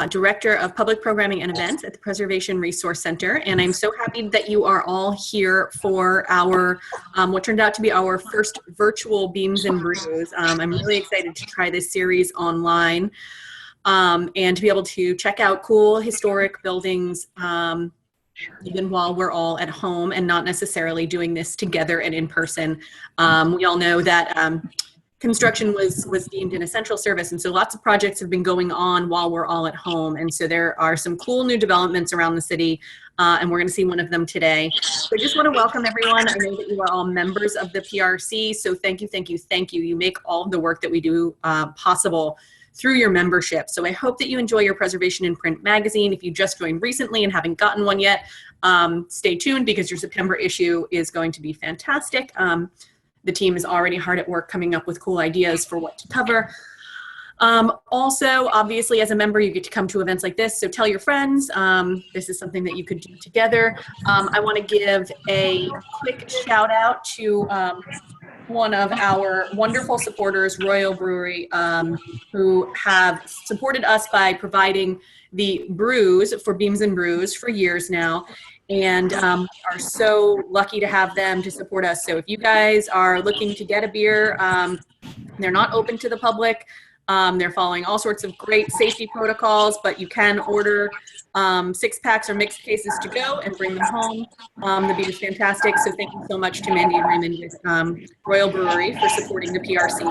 Director of Public Programming and Events at the Preservation Resource Center. And I'm so happy that you are all here for our, what turned out to be our first virtual Beams and Brews. I'm really excited to try this series online and to be able to check out cool historic buildings even while we're all at home and not necessarily doing this together and in person. We all know that construction was deemed an essential service, and so lots of projects have been going on while we're all at home, and so there are some cool new developments around the city, and we're going to see one of them today. So I just want to welcome everyone. I know that you are all members of the PRC, so thank you, thank you, thank you. You make all of the work that we do possible through your membership. So I hope that you enjoy your Preservation in Print magazine. If you just joined recently and haven't gotten one yet, stay tuned because your September issue is going to be fantastic. The team is already hard at work coming up with cool ideas for what to cover. Also, obviously, as a member, you get to come to events like this, so tell your friends. This is something that you could do together. I want to give a quick shout out to one of our wonderful supporters, Royal Brewery, who have supported us by providing the brews for Beams and Brews for years now, and are so lucky to have them to support us. So if you guys are looking to get a beer, they're not open to the public. They're following all sorts of great safety protocols, but you can order 6-packs or mixed cases to go and bring them home. The beer is fantastic, so thank you so much to Mandy and Raymond with Royal Brewery for supporting the PRC.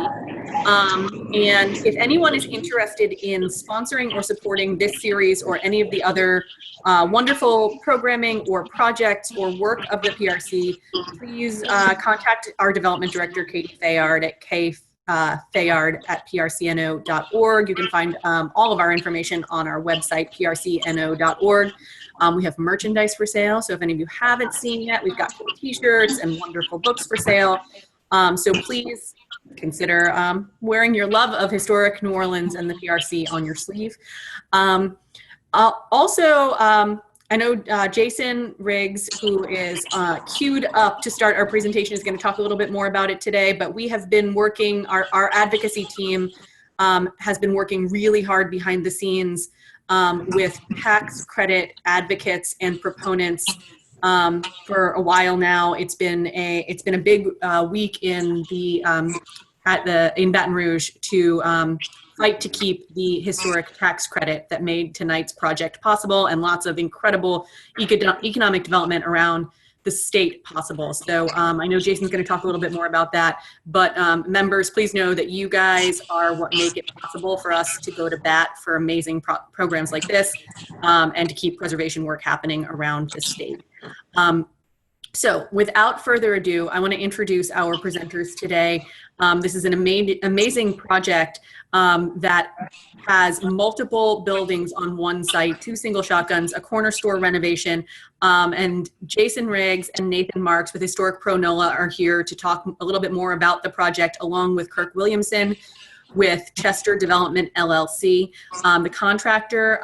And if anyone is interested in sponsoring or supporting this series or any of the other wonderful programming or projects or work of the PRC, please contact our development director, Katie Fayard, at Fayard@prcno.org. You can find all of our information on our website, prcno.org. We have merchandise for sale, so if any of you haven't seen yet, we've got cool t-shirts and wonderful books for sale. So please consider wearing your love of historic New Orleans and the PRC on your sleeve. I know Jason Riggs, who is queued up to start our presentation, is going to talk a little bit more about it today, but we have been working, our advocacy team has been working really hard behind the scenes with tax credit advocates and proponents for a while now. It's been a big week in in Baton Rouge to fight to keep the historic tax credit that made tonight's project possible, and lots of incredible economic development around the state possible. So I know Jason's going to talk a little bit more about that, but members, please know that you guys are what make it possible for us to go to bat for amazing programs like this and to keep preservation work happening around the state. So without further ado, I want to introduce our presenters today. This is an amazing project that has multiple buildings on one site, 2 single shotguns, a corner store renovation, and Jason Riggs and Nathan Marks with Historic Pro NOLA are here to talk a little bit more about the project, along with Kirk Williamson with Chester Development LLC. The contractor,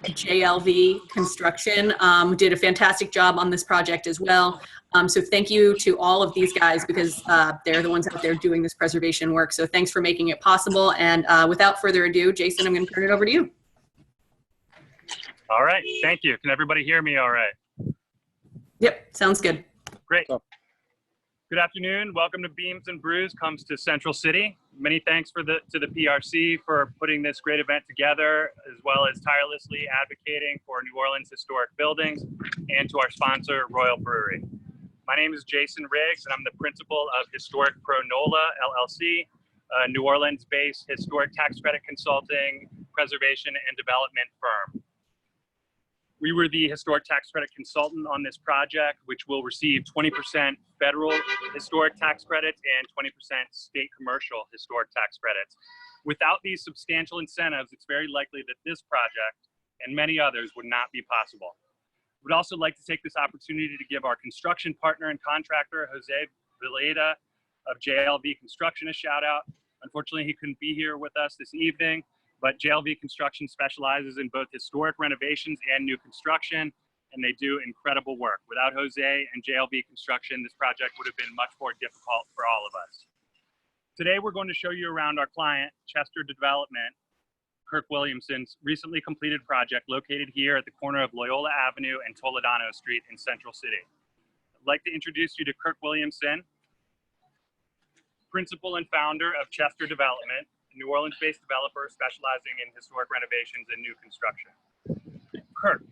JLV Construction, did a fantastic job on this project as well. So thank you to all of these guys, because they're the ones out there doing this preservation work. So thanks for making it possible. And without further ado, Jason, I'm going to turn it over to you. All right. Thank you. Can everybody hear me all right? Yep. Sounds good. Great. Good afternoon. Welcome to Beams and Brews comes to Central City. Many thanks to the PRC for putting this great event together, as well as tirelessly advocating for New Orleans historic buildings, and to our sponsor, Royal Brewery. My name is Jason Riggs, and I'm the principal of Historic Pro NOLA LLC, a New Orleans-based historic tax credit consulting, preservation, and development firm. We were the historic tax credit consultant on this project, which will receive 20% federal historic tax credits and 20% state commercial historic tax credits. Without these substantial incentives, it's very likely that this project and many others would not be possible. We'd also like to take this opportunity to give our construction partner and contractor, Jose Villeda of JLV Construction, a shout out. Unfortunately, he couldn't be here with us this evening, but JLV Construction specializes in both historic renovations and new construction, and they do incredible work. Without Jose and JLV Construction, this project would have been much more difficult for all of us. Today, we're going to show you around our client, Chester Development, Kirk Williamson's recently completed project located here at the corner of Loyola Avenue and Toledano Street in Central City. I'd like to introduce you to Kirk Williamson, principal and founder of Chester Development, a New Orleans-based developer specializing in historic renovations and new construction. Kirk,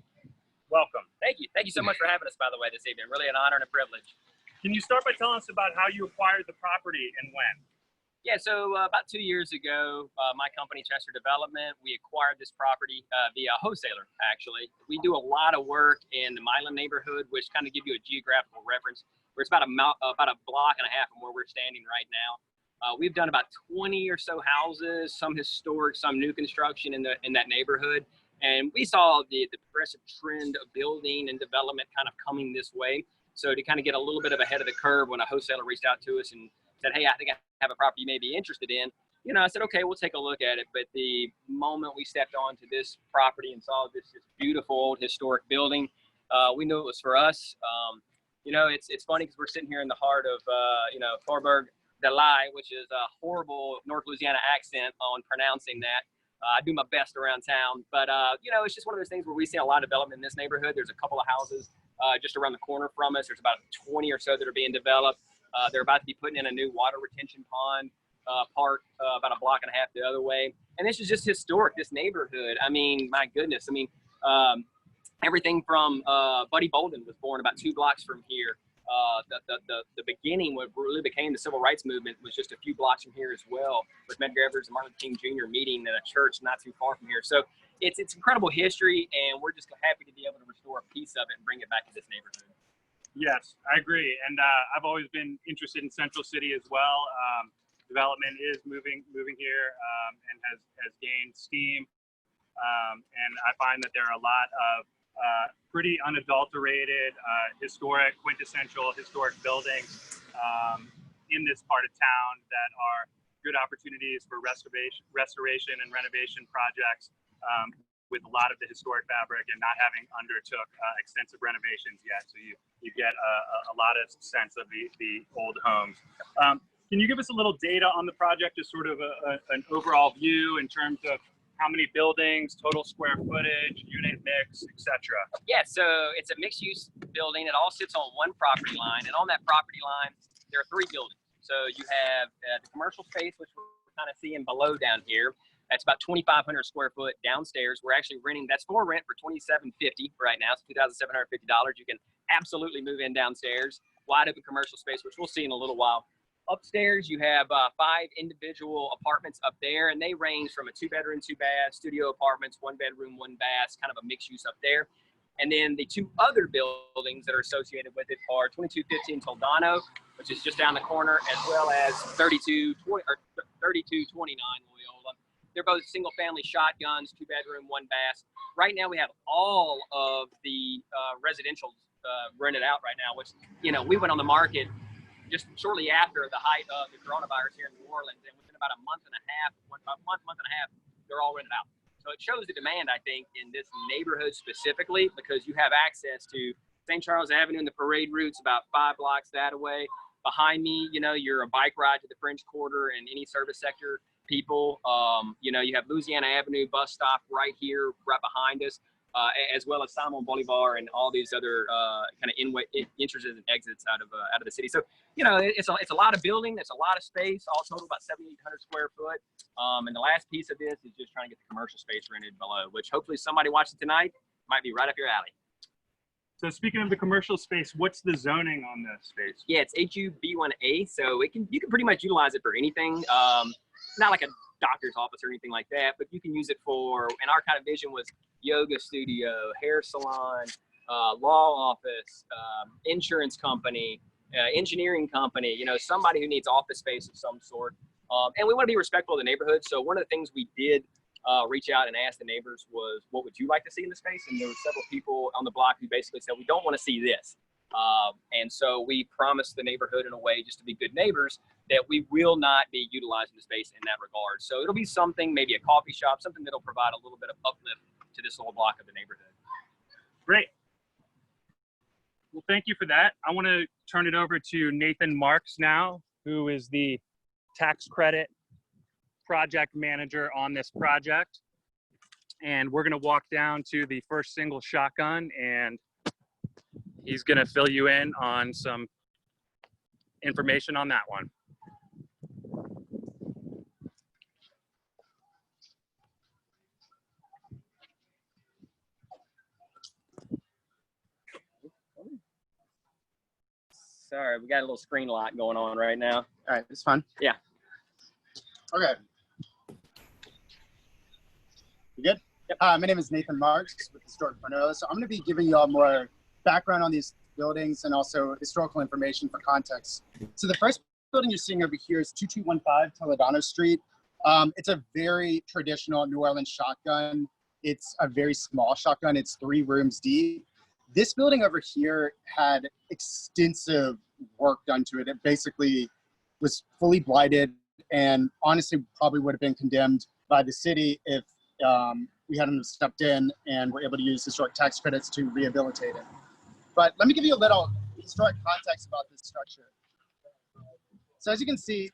welcome. Thank you. Thank you so much for having us, by the way, this evening. Really an honor and a privilege. Can you start by telling us about how you acquired the property and when? Yeah, so about 2 years ago, my company, Chester Development, we acquired this property via a wholesaler, actually. We do a lot of work in the Milan neighborhood, which kind of give you a geographical reference, where it's about a block and a half from where we're standing right now. We've done about 20 or so houses, some historic, some new construction in that neighborhood. And we saw the progressive trend of building and development kind of coming this way. So to kind of get a little bit of ahead of the curve, when a wholesaler reached out to us and said, hey, I think I have a property you may be interested in, I said, okay, we'll take a look at it. But the moment we stepped onto this property and saw this beautiful old historic building, we knew it was for us. It's funny because we're sitting here in the heart of, Faubourg de l'Ai, which is a horrible North Louisiana accent on pronouncing that. I do my best around town, but it's just one of those things where we see a lot of development in this neighborhood. There's a couple of houses just around the corner from us. There's about 20 or so that are being developed. They're about to be putting in a new water retention pond park about a block and a half the other way. And this is just historic, this neighborhood. I mean, my goodness. I mean, everything from Buddy Bolden was born about 2 blocks from here. The beginning, what really became the civil rights movement, was just a few blocks from here as well, with Medgar Evers and Martin King Jr. meeting in a church not too far from here. So it's incredible history, and we're just happy to be able to restore a piece of it and bring it back to this neighborhood. Yes, I agree. And I've always been interested in Central City as well. Development is moving here and has gained steam. And I find that there are a lot of pretty unadulterated, quintessential historic buildings in this part of town that are good opportunities for restoration and renovation projects with a lot of the historic fabric and not having undertook extensive renovations yet. So you get a lot of sense of the old homes. Can you give us a little data on the project, just sort of an overall view in terms of how many buildings, total square footage, unit mix, etc.? Yeah, so it's a mixed-use building. It all sits on one property line, and on that property line, there are 3 buildings. So you have the commercial space, which we're kind of seeing below down here. That's about 2,500 square foot downstairs. We're actually renting. That's for rent for $2,750 right now. It's $2,750. You can absolutely move in downstairs. Wide open commercial space, which we'll see in a little while. Upstairs, you have 5 individual apartments up there, and they range from a 2-bedroom, 2-bath, studio apartments, 1-bedroom, 1-bath, kind of a mixed use up there. And then the 2 other buildings that are associated with it are 2215 Toledano, which is just down the corner, as well as 3229 Loyola. They're both single-family shotguns, 2-bedroom, 1-bath. Right now, we have all of the residential rented out right now, which, we went on the market just shortly after the height of the coronavirus here in New Orleans, and within about a month and a half, they're all rented out. So it shows the demand, I think, in this neighborhood specifically, because you have access to St. Charles Avenue and the parade routes about 5 blocks that way. Behind me, you're a bike ride to the French Quarter and any service sector people. You have Louisiana Avenue bus stop right here, right behind us. As well as Simon Bolivar and all these other kind of entrances and exits out of the city. So, it's a lot of building. It's a lot of space. All total about 7,800 square foot. And the last piece of this is just trying to get the commercial space rented below, which hopefully somebody watching tonight might be right up your alley. So speaking of the commercial space, what's the zoning on this space? Yeah, it's HUB1A, so you can pretty much utilize it for anything. Not like a doctor's office or anything like that, but you can use it for, and our kind of vision was yoga studio, hair salon, law office, insurance company, engineering company, somebody who needs office space of some sort. And we want to be respectful of the neighborhood. So one of the things we did reach out and ask the neighbors was, what would you like to see in the space? And there were several people on the block who basically said, we don't want to see this. And so we promised the neighborhood in a way, just to be good neighbors, that we will not be utilizing the space in that regard. So it'll be something, maybe a coffee shop, something that'll provide a little bit of uplift to this little block of the neighborhood. Great. Well, thank you for that. I want to turn it over to Nathan Marks now, who is the tax credit project manager on this project. and we're gonna walk down to the first single shotgun, and he's gonna fill you in on some information on that one. Sorry, we got a little screen lock going on right now. All right, it's fun. Yeah. Okay. You good? Yep. My name is Nathan Marks with Historic Pro NOLA. So I'm going to be giving you all more background on these buildings and also historical information for context. So the first building you're seeing over here is 2215 Toledano Street. It's a very traditional New Orleans shotgun. It's a very small shotgun. It's 3 rooms deep. This building over here had extensive work done to it. It basically was fully blighted and honestly probably would have been condemned by the city if we hadn't stepped in and were able to use historic tax credits to rehabilitate it. But let me give you a little historic context about this structure. So as you can see,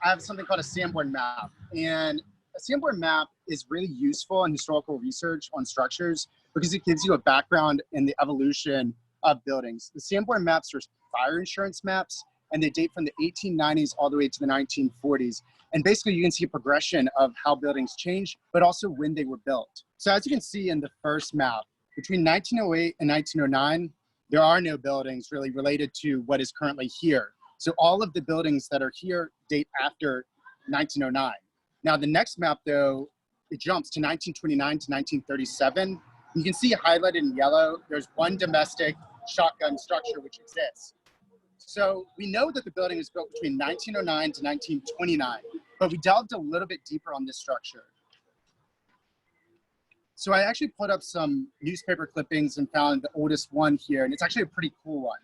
I have something called a SANBORN map. And a SANBORN map is really useful in historical research on structures because it gives you a background in the evolution of buildings. The SANBORN maps are fire insurance maps, and they date from the 1890s all the way to the 1940s. And basically you can see a progression of how buildings change, but also when they were built. So as you can see in the first map, between 1908 and 1909, there are no buildings really related to what is currently here. So all of the buildings that are here date after 1909. Now the next map though, it jumps to 1929 to 1937. You can see highlighted in yellow, there's one domestic shotgun structure which exists. So we know that the building was built between 1909 to 1929, but we delved a little bit deeper on this structure. So I actually put up some newspaper clippings and found the oldest one here, and it's actually a pretty cool one.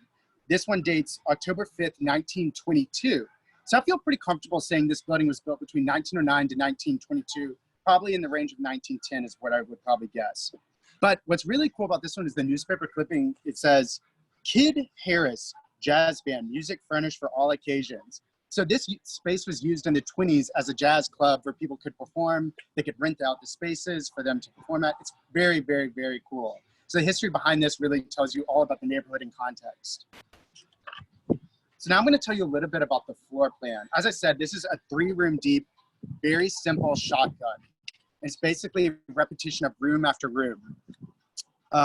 This one dates October 5th, 1922. So I feel pretty comfortable saying this building was built between 1909 to 1922, probably in the range of 1910 is what I would probably guess. But what's really cool about this one is the newspaper clipping. It says, Kid Harris Jazz Band, music furnished for all occasions. So this space was used in the 20s as a jazz club where people could perform. They could rent out the spaces for them to perform at. It's very, very, very cool. So the history behind this really tells you all about the neighborhood and context. So now I'm going to tell you a little bit about the floor plan. As I said, this is a 3-room deep, very simple shotgun. It's basically a repetition of room after room.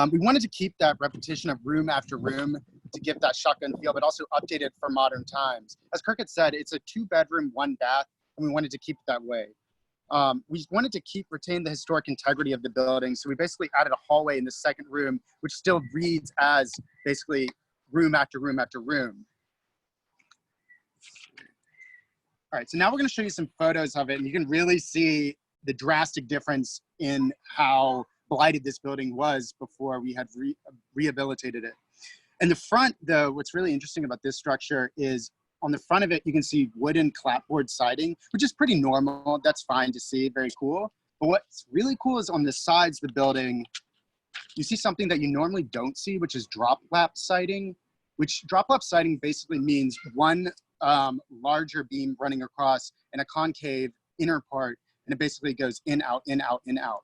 We wanted to keep that repetition of room after room to give that shotgun feel, but also update it for modern times. As Kirk had said, it's a 2-bedroom, 1 bath, and we wanted to keep it that way. We wanted to retain the historic integrity of the building, so we basically added a hallway in the second room, which still reads as basically room after room after room. All right, so now we're going to show you some photos of it, and you can really see the drastic difference in how blighted this building was before we had rehabilitated it. In the front, though, what's really interesting about this structure is on the front of it, you can see wooden clapboard siding, which is pretty normal. That's fine to see, very cool. But what's really cool is on the sides of the building, you see something that you normally don't see, which is drop lap siding, which drop lap siding basically means one larger beam running across and a concave inner part, and it basically goes in, out, in, out, in, out.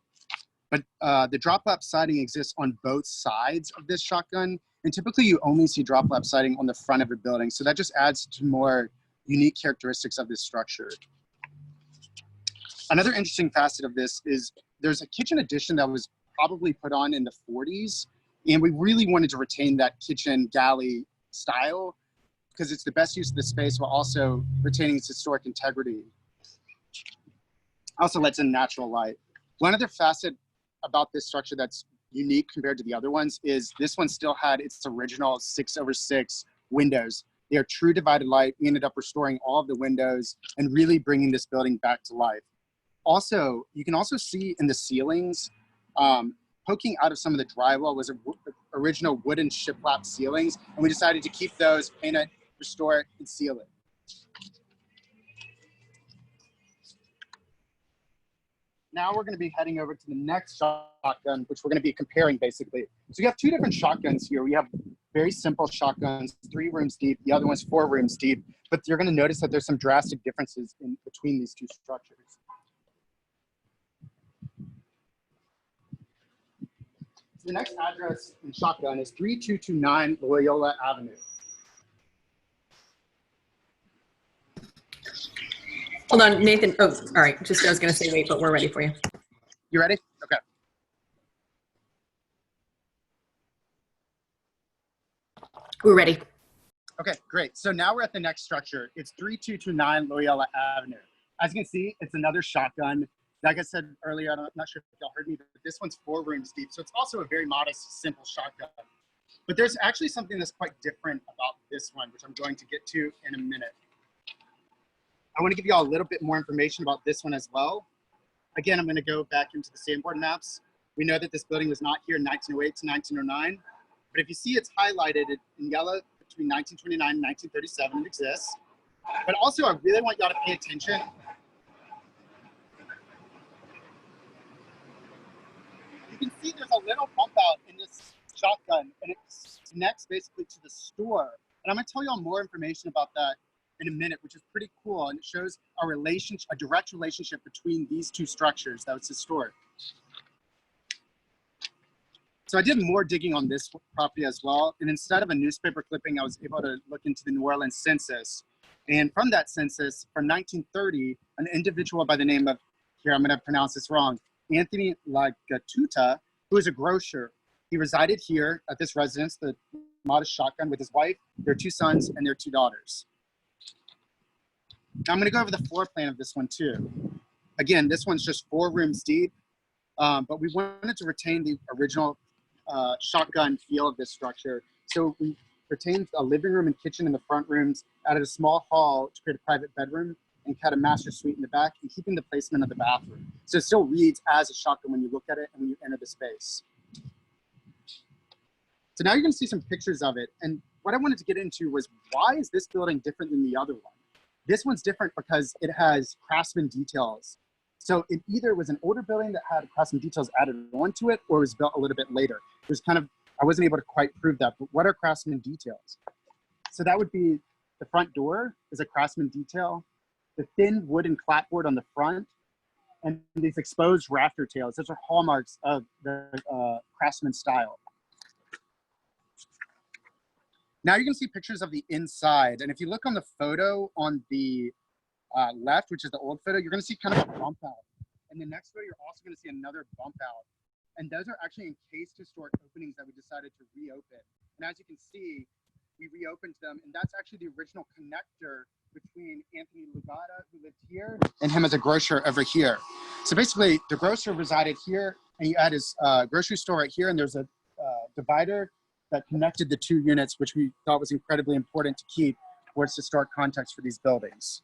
But the drop lap siding exists on both sides of this shotgun, and typically you only see drop lap siding on the front of a building, so that just adds to more unique characteristics of this structure. Another interesting facet of this is there's a kitchen addition that was probably put on in the 40s, and we really wanted to retain that kitchen galley style because it's the best use of the space while also retaining its historic integrity. Also lets in natural light. One other facet about this structure that's unique compared to the other ones is this one still had its original 6/6 windows. They are true divided light. We ended up restoring all of the windows and really bringing this building back to life. Also, you can also see in the ceilings, poking out of some of the drywall was original wooden shiplap ceilings, and we decided to keep those, paint it, restore it, and seal it. Now we're going to be heading over to the next shotgun, which we're going to be comparing basically. So we have 2 different shotguns here. We have very simple shotguns, 3 rooms deep. The other one's 4 rooms deep. But you're going to notice that there's some drastic differences in between these 2 structures. the next address in Shotgun is 3229 Loyola Avenue. Hold on, Nathan. Oh, all right. Just I was going to say wait, but we're ready for you. You ready? Okay. We're ready. Okay, great. So now we're at the next structure. It's 3229 Loyola Avenue. As you can see, it's another shotgun. Like I said earlier, I'm not sure if y'all heard me, but this one's 4 rooms deep. So it's also a very modest, simple shotgun. But there's actually something that's quite different about this one, which I'm going to get to in a minute. I want to give you all a little bit more information about this one as well. Again, I'm going to go back into the SANBORN maps. We know that this building was not here in 1908 to 1909. But if you see it's highlighted in yellow between 1929 and 1937, it exists. But also, I really want y'all to pay attention. You can see there's a little bump out in this shotgun, and it connects basically to the store. And I'm going to tell y'all more information about that in a minute, which is pretty cool. And it shows a relationship, a direct relationship between these two structures that was historic. So I did more digging on this property as well. And instead of a newspaper clipping, I was able to look into the New Orleans census. And from that census, from 1930, an individual by the name of, here I'm going to pronounce this wrong, Anthony Lagatuta, who is a grocer. He resided here at this residence, the modest shotgun, with his wife, their 2 sons, and their 2 daughters. Now I'm going to go over the floor plan of this one too. Again, this one's just 4 rooms deep, but we wanted to retain the original shotgun feel of this structure. So we retained a living room and kitchen in the front rooms, added a small hall to create a private bedroom, and had a master suite in the back, and keeping the placement of the bathroom. So it still reads as a shotgun when you look at it and when you enter the space. So now you're going to see some pictures of it. And what I wanted to get into was, why is this building different than the other one? This one's different because it has craftsman details. So it either was an older building that had craftsman details added onto it, or it was built a little bit later. It was kind of, I wasn't able to quite prove that, but what are craftsman details? So that would be the front door is a craftsman detail, the thin wooden clapboard on the front, and these exposed rafter tails. Those are hallmarks of the craftsman style. Now you can see pictures of the inside. And if you look on the photo on the left, which is the old photo, you're going to see kind of a bump out. And the next photo, you're also going to see another bump out. And those are actually encased historic openings that we decided to reopen. And as you can see, we reopened them. And that's actually the original connector between Anthony Villeda, who lived here, and him as a grocer over here. So basically, the grocer resided here, and he had his grocery store right here, and there's a divider that connected the 2 units, which we thought was incredibly important to keep for its historic context for these buildings.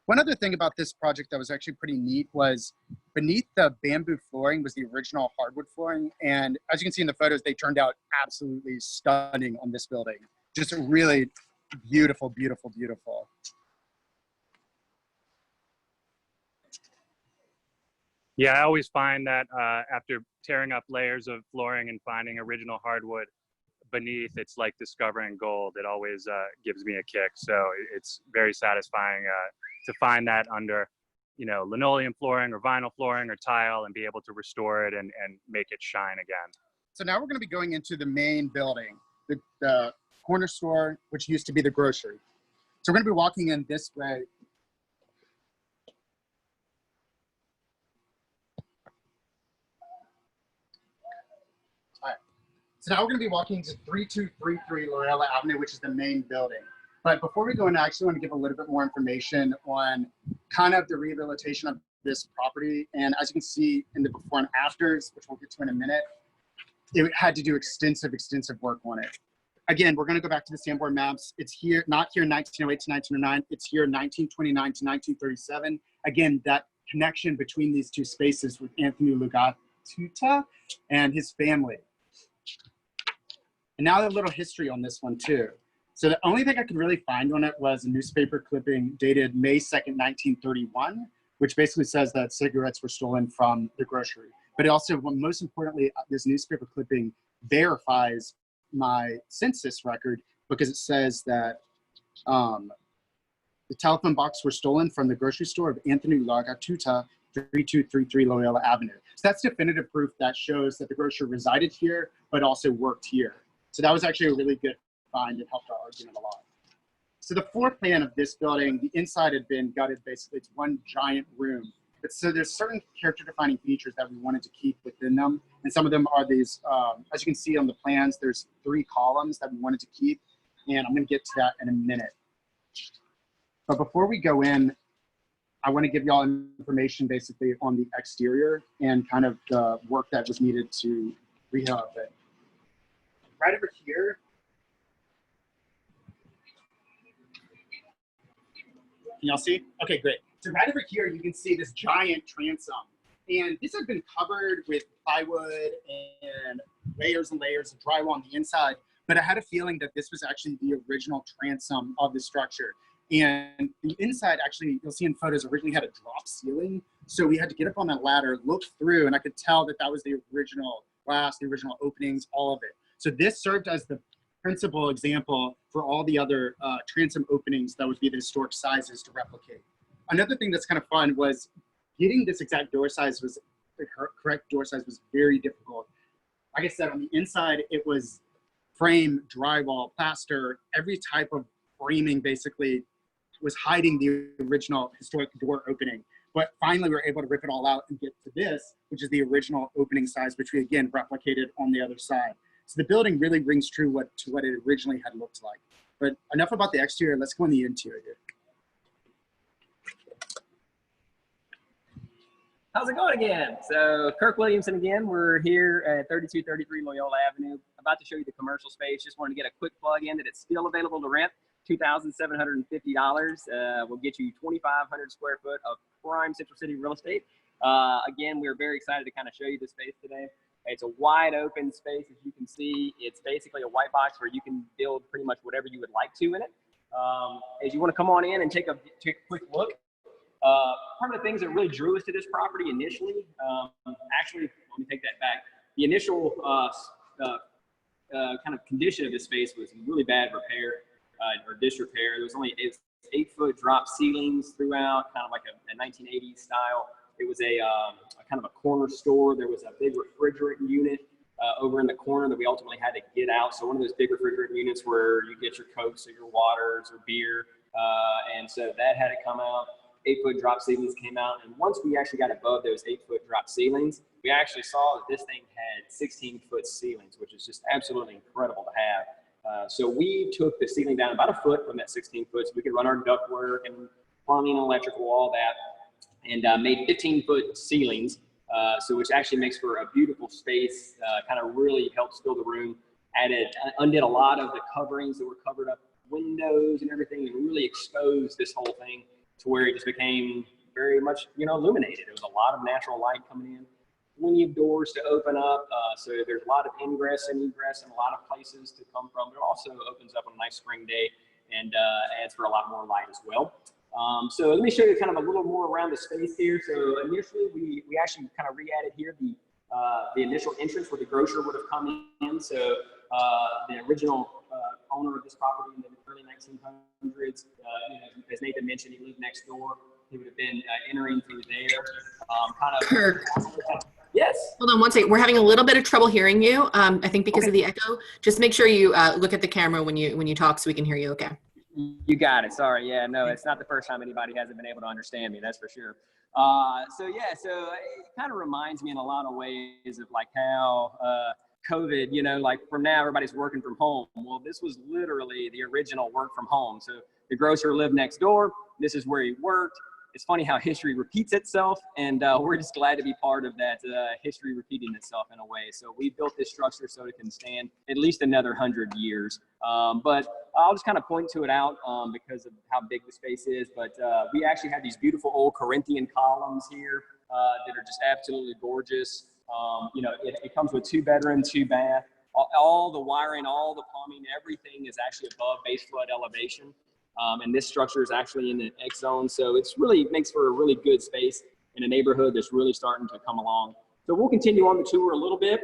One other thing about this project that was actually pretty neat was beneath the bamboo flooring was the original hardwood flooring. And as you can see in the photos, they turned out absolutely stunning on this building. Just really beautiful, beautiful, beautiful. Yeah, I always find that after tearing up layers of flooring and finding original hardwood beneath, it's like discovering gold. It always gives me a kick. So it's very satisfying to find that under, you know, linoleum flooring or vinyl flooring or tile, and be able to restore it and make it shine again. So now we're going to be going into the main building, the corner store, which used to be the grocery. So we're going to be walking in this way. All right. So now we're going to be walking to 3233 Loyola Avenue, which is the main building. But before we go in, I actually want to give a little bit more information on kind of the rehabilitation of this property. And as you can see in the before and afters, which we'll get to in a minute, it had to do extensive work on it. Again, we're going to go back to the SANBORN maps. It's here, not here in 1908 to 1909. It's here in 1929 to 1937. Again, that connection between these 2 spaces with Anthony Lagatuta and his family. And now a little history on this one too. So the only thing I could really find on it was a newspaper clipping dated May 2nd, 1931, which basically says that cigarettes were stolen from the grocery. But it also, most importantly, this newspaper clipping verifies my census record, because it says that the telephone box were stolen from the grocery store of Anthony Lagatuta, 3233 Loyola Avenue. So that's definitive proof that shows that the grocer resided here, but also worked here. So that was actually a really good find and helped our argument a lot. So the floor plan of this building, the inside had been gutted. Basically, it's one giant room. But so there's certain character defining features that we wanted to keep within them. And some of them are these, as you can see on the plans, there's 3 columns that we wanted to keep. And I'm gonna get to that in a minute. But before we go in, I want to give y'all information basically on the exterior and kind of the work that was needed to rehab it. Right over here, can y'all see? Okay, great. So right over here, you can see this giant transom. And this has been covered with plywood and layers and layers of drywall on the inside. But I had a feeling that this was actually the original transom of the structure. And the inside, actually, you'll see in photos, originally had a drop ceiling. So we had to get up on that ladder, look through, and I could tell that that was the original glass, the original openings, all of it. So this served as the principal example for all the other transom openings that would be the historic sizes to replicate. Another thing that's kind of fun was getting this exact door size was, the correct door size was very difficult. Like I said, on the inside, it was frame, drywall, plaster, every type of framing basically was hiding the original historic door opening. But finally, we were able to rip it all out and get to this, which is the original opening size, which we again replicated on the other side. So the building really rings true to what it originally had looked like. But enough about the exterior, let's go on the interior. How's it going again? So Kirk Williamson again. We're here at 3233 Loyola Avenue. About to show you the commercial space. Just wanted to get a quick plug in that it's still available to rent. $2,750 will get you 2,500 square foot of prime Central City real estate. Again, we're very excited to kind of show you the space today. It's a wide open space, as you can see. It's basically a white box where you can build pretty much whatever you would like to in it. As you want to come on in and take a quick look, part of the things that really drew us to this property initially, actually, let me take that back. The initial kind of condition of this space was in really bad repair or disrepair. There was only 8-foot drop ceilings throughout, kind of like a 1980s style. It was a kind of a corner store. There was a big refrigerant unit over in the corner that we ultimately had to get out. So one of those big refrigerant units where you get your Cokes or your waters or beer. And so that had to come out. 8-foot drop ceilings came out. And once we actually got above those 8-foot drop ceilings, we actually saw that this thing had 16-foot ceilings, which is just absolutely incredible to have. So we took the ceiling down about a foot from that 16 foot so we could run our ductwork and plumbing, electrical, all that, and made 15-foot ceilings, so which actually makes for a beautiful space, kind of really helps fill the room. Undid a lot of the coverings that were covered up, windows and everything, and really exposed this whole thing to where it just became very much, illuminated. There was a lot of natural light coming in. Plenty of doors to open up, so there's a lot of ingress and egress and a lot of places to come from. But it also opens up on a nice spring day and adds for a lot more light as well. So let me show you kind of a little more around the space here. So initially, we actually kind of re-added here the initial entrance where the grocer would have come in. So the original owner of this property in the early 1900s, as Nathan mentioned, he lived next door. He would have been entering through there. Kirk. Yes. Hold on one second. We're having a little bit of trouble hearing you. I think because of the echo. Just make sure you look at the camera when you talk so we can hear you okay. You got it. Sorry. Yeah, no, it's not the first time anybody hasn't been able to understand me. That's for sure. So it kind of reminds me in a lot of ways of like how COVID, like from now everybody's working from home. Well, this was literally the original work from home. So the grocer lived next door. This is where he worked. It's funny how history repeats itself, and we're just glad to be part of that history repeating itself in a way. So we built this structure so it can stand at least another 100 years. But I'll just kind of point to it out because of how big the space is. But we actually have these beautiful old Corinthian columns here that are just absolutely gorgeous. It comes with 2-bedroom, 2-bath. All the wiring, all the plumbing, everything is actually above base flood elevation. And this structure is actually in the X zone. So it's really makes for a really good space in a neighborhood that's really starting to come along. So we'll continue on the tour a little bit.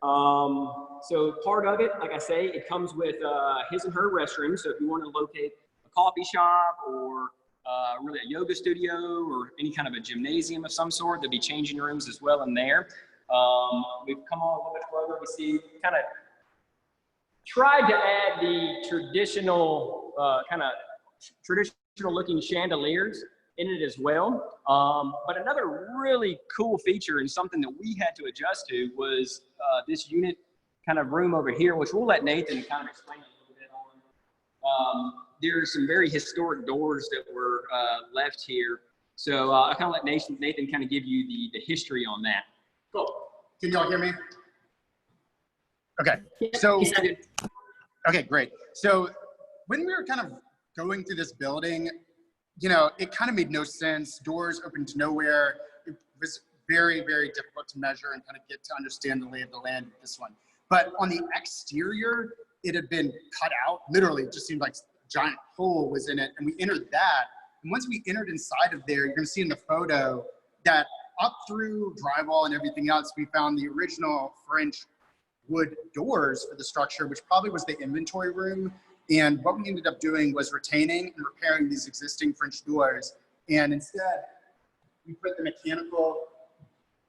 So part of it, like I say, it comes with his and her restroom. So if you want to locate a coffee shop or really a yoga studio or any kind of a gymnasium of some sort. There'll be changing rooms as well in there. We've come on a little bit further. We see kind of tried to add the traditional traditional looking chandeliers in it as well. But another really cool feature and something that we had to adjust to was this unit kind of room over here, which we'll let Nathan kind of explain a little bit on. There's some very historic doors that were left here. So I kind of let Nathan kind of give you the history on that. Cool. Can y'all hear me? Okay. So, okay, great. So when we were kind of going through this building, you know, it kind of made no sense. Doors open to nowhere. It was very, very difficult to measure and kind of get to understand the lay of the land with this one. But on the exterior, it had been cut out. Literally, it just seemed like a giant hole was in it. And we entered that. And once we entered inside of there, you're going to see in the photo that up through drywall and everything else, we found the original French wood doors for the structure, which probably was the inventory room. And what we ended up doing was retaining and repairing these existing French doors. And instead, we put the mechanical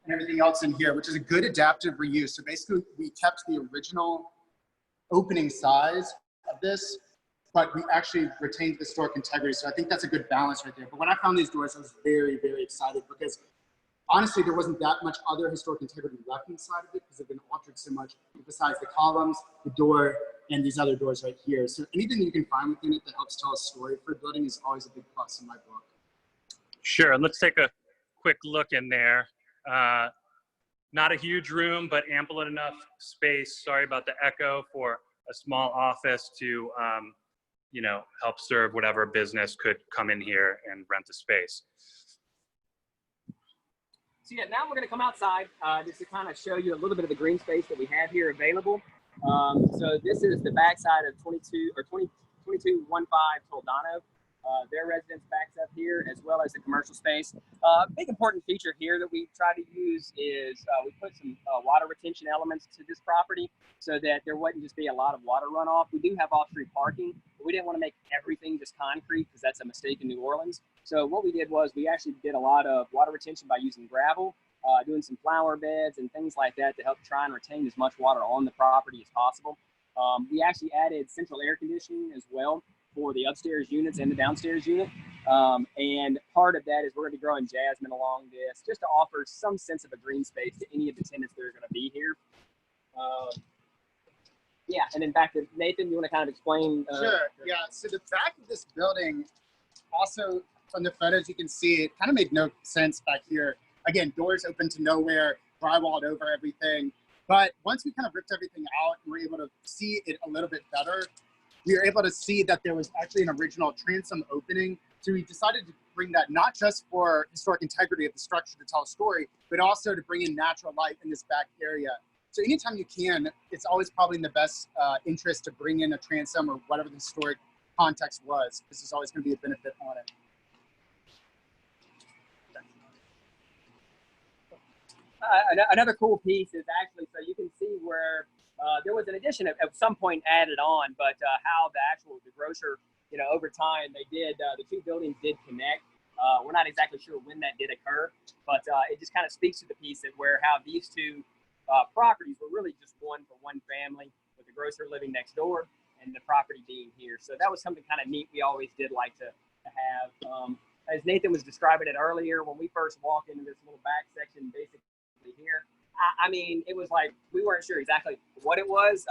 and everything else in here, which is a good adaptive reuse. So basically, we kept the original opening size of this, but we actually retained the historic integrity. So I think that's a good balance right there. But when I found these doors, I was very, very excited because honestly, there wasn't that much other historic integrity left inside of it because they've been altered so much besides the columns, the door, and these other doors right here. So anything you can find within it that helps tell a story for a building is always a big plus in my book. Sure, let's take a quick look in there. Not a huge room, but ample enough space. Sorry about the echo, for a small office to, you know, help serve whatever business could come in here and rent the space. So yeah, now we're going to come outside just to kind of show you a little bit of the green space that we have here available. So this is the backside of 2215 Toledano. Their residence backs up here, as well as the commercial space. Big important feature here that we try to use is we put some water retention elements to this property so that there wouldn't just be a lot of water runoff. We do have off-street parking, but we didn't want to make everything just concrete because that's a mistake in New Orleans. So what we did was we actually did a lot of water retention by using gravel, doing some flower beds and things like that to help try and retain as much water on the property as possible. We actually added central air conditioning as well for the upstairs units and the downstairs unit. And part of that is we're going to be growing jasmine along this just to offer some sense of a green space to any of the tenants that are going to be here. Yeah, and then back to Nathan, you want to kind of explain? Sure, yeah, so the back of this building, also from the photos you can see, it kind of made no sense back here. Again, doors open to nowhere, drywalled over everything. But once we kind of ripped everything out and were able to see it a little bit better, we were able to see that there was actually an original transom opening. So we decided to bring that not just for historic integrity of the structure to tell a story, but also to bring in natural light in this back area. So anytime you can, it's always probably in the best interest to bring in a transom or whatever the historic context was. This is always going to be a benefit on it. Another cool piece is actually, so you can see where there was an addition at some point added on, but how the grocer, you know, over time they did, the two buildings did connect. We're not exactly sure when that did occur, but it just kind of speaks to the piece that how these two properties were really just one for one family, with the grocer living next door and the property being here. So that was something kind of neat we always did like to have. As Nathan was describing it earlier, when we first walked into this little back section, basically here, I mean, it was like we weren't sure exactly what it was.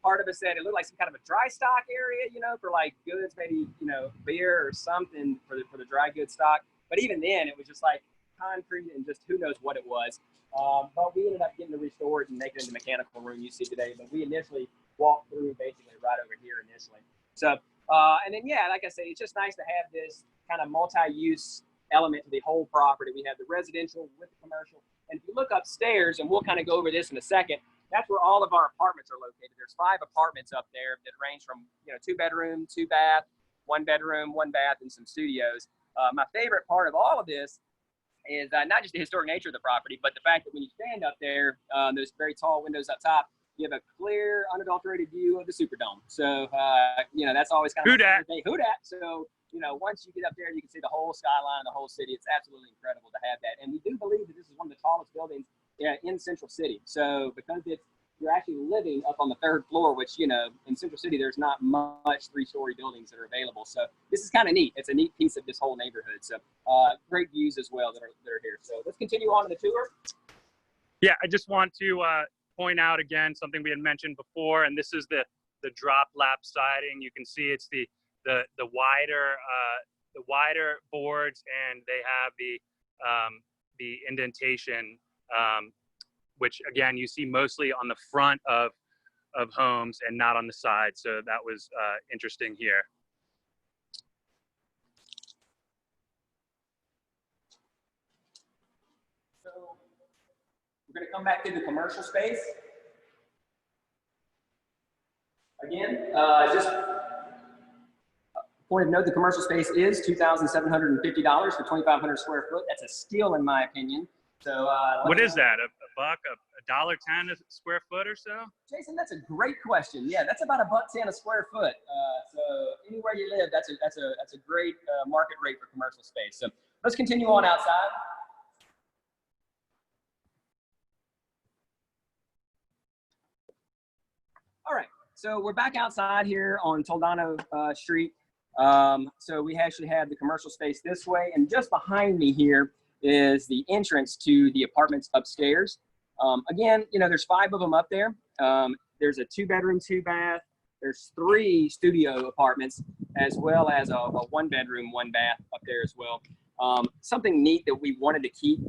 Part of it said it looked like some kind of a dry stock area, you know, for like goods, maybe, you know, beer or something for the dry goods stock. But even then, it was just like concrete and just who knows what it was. But we ended up getting to restore it and make it into the mechanical room you see today. But we initially walked through basically right over here initially. So, and then, yeah, like I said, it's just nice to have this kind of multi-use element to the whole property. We have the residential with the commercial. And if you look upstairs, and we'll kind of go over this in a second, that's where all of our apartments are located. There's 5 apartments up there that range from, you know, 2 bedroom, 2 bath, 1 bedroom, 1 bath, and some studios. My favorite part of all of this is not just the historic nature of the property, but the fact that when you stand up there, those very tall windows up top, you have a clear, unadulterated view of the Superdome. So, you know, that's always kind of Who dat? who dat. So, you know, once you get up there, you can see the whole skyline, the whole city. It's absolutely incredible to have that. And we do believe that this is one of the tallest buildings in Central City. So because you're actually living up on the 3rd floor, which, you know, in Central City, there's not much 3-story buildings that are available. So this is kind of neat. It's a neat piece of this whole neighborhood. So great views as well that are here. So let's continue on to the tour. Yeah, I just want to point out again something we had mentioned before, and this is the drop lap siding. You can see it's the wider boards, and they have the indentation, which again you see mostly on the front of homes and not on the side. So that was interesting here. So we're going to come back to the commercial space. Again, just point of note, the commercial space is $2,750 for 2,500 square foot. That's a steal in my opinion. So what is that? A buck, $1.10 a square foot or so? Jason, that's a great question. Yeah, that's about $1.10 a square foot. So anywhere you live, that's a great market rate for commercial space. So let's continue on outside. All right, so we're back outside here on Toledano Street. So we actually have the commercial space this way, and just behind me here is the entrance to the apartments upstairs. Again, you know, there's 5 of them up there. There's a 2-bedroom, 2-bath. There's 3 studio apartments, as well as a 1-bedroom, 1-bath up there as well. Something neat that we wanted to keep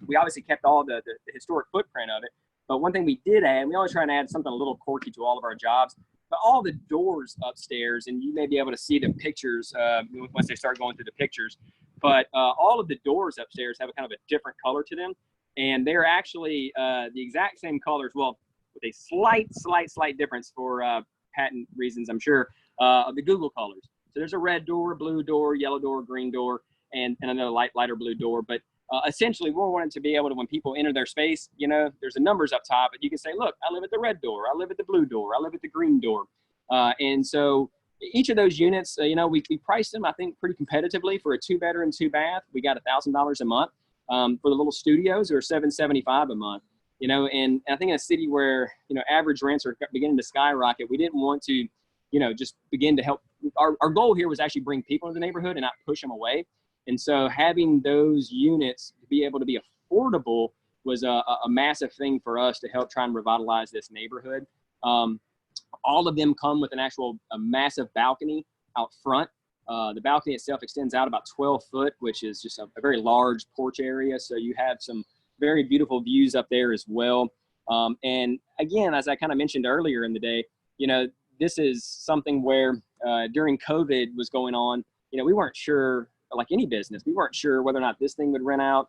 we obviously kept all the historic footprint of it. But one thing we did add, we always try and add something a little quirky to all of our jobs, but all the doors upstairs, and you may be able to see the pictures once they start going through the pictures, but all of the doors upstairs have a kind of a different color to them. And they're actually the exact same colors, well, with a slight difference for patent reasons, I'm sure, of the Google colors. So there's a red door, blue door, yellow door, green door, and another lighter blue door. But essentially, we wanted to be able to, when people enter their space, you know, there's the numbers up top, but you can say, look, I live at the red door, I live at the blue door, I live at the green door. And so each of those units, you know, we priced them, I think, pretty competitively. For a 2-bedroom, 2-bath, we got $1,000 a month. For the little studios, they're $775 a month. You know, and I think in a city where, you know, average rents are beginning to skyrocket, we didn't want to, you know, just begin to help. Our goal here was actually bring people into the neighborhood and not push them away. And so having those units to be able to be affordable was a massive thing for us to help try and revitalize this neighborhood. All of them come with a massive balcony out front. The balcony itself extends out about 12 foot, which is just a very large porch area. So you have some very beautiful views up there as well. And again, as I kind of mentioned earlier in the day, you know, this is something where during COVID was going on, you know, we weren't sure, like any business, we weren't sure whether or not this thing would rent out,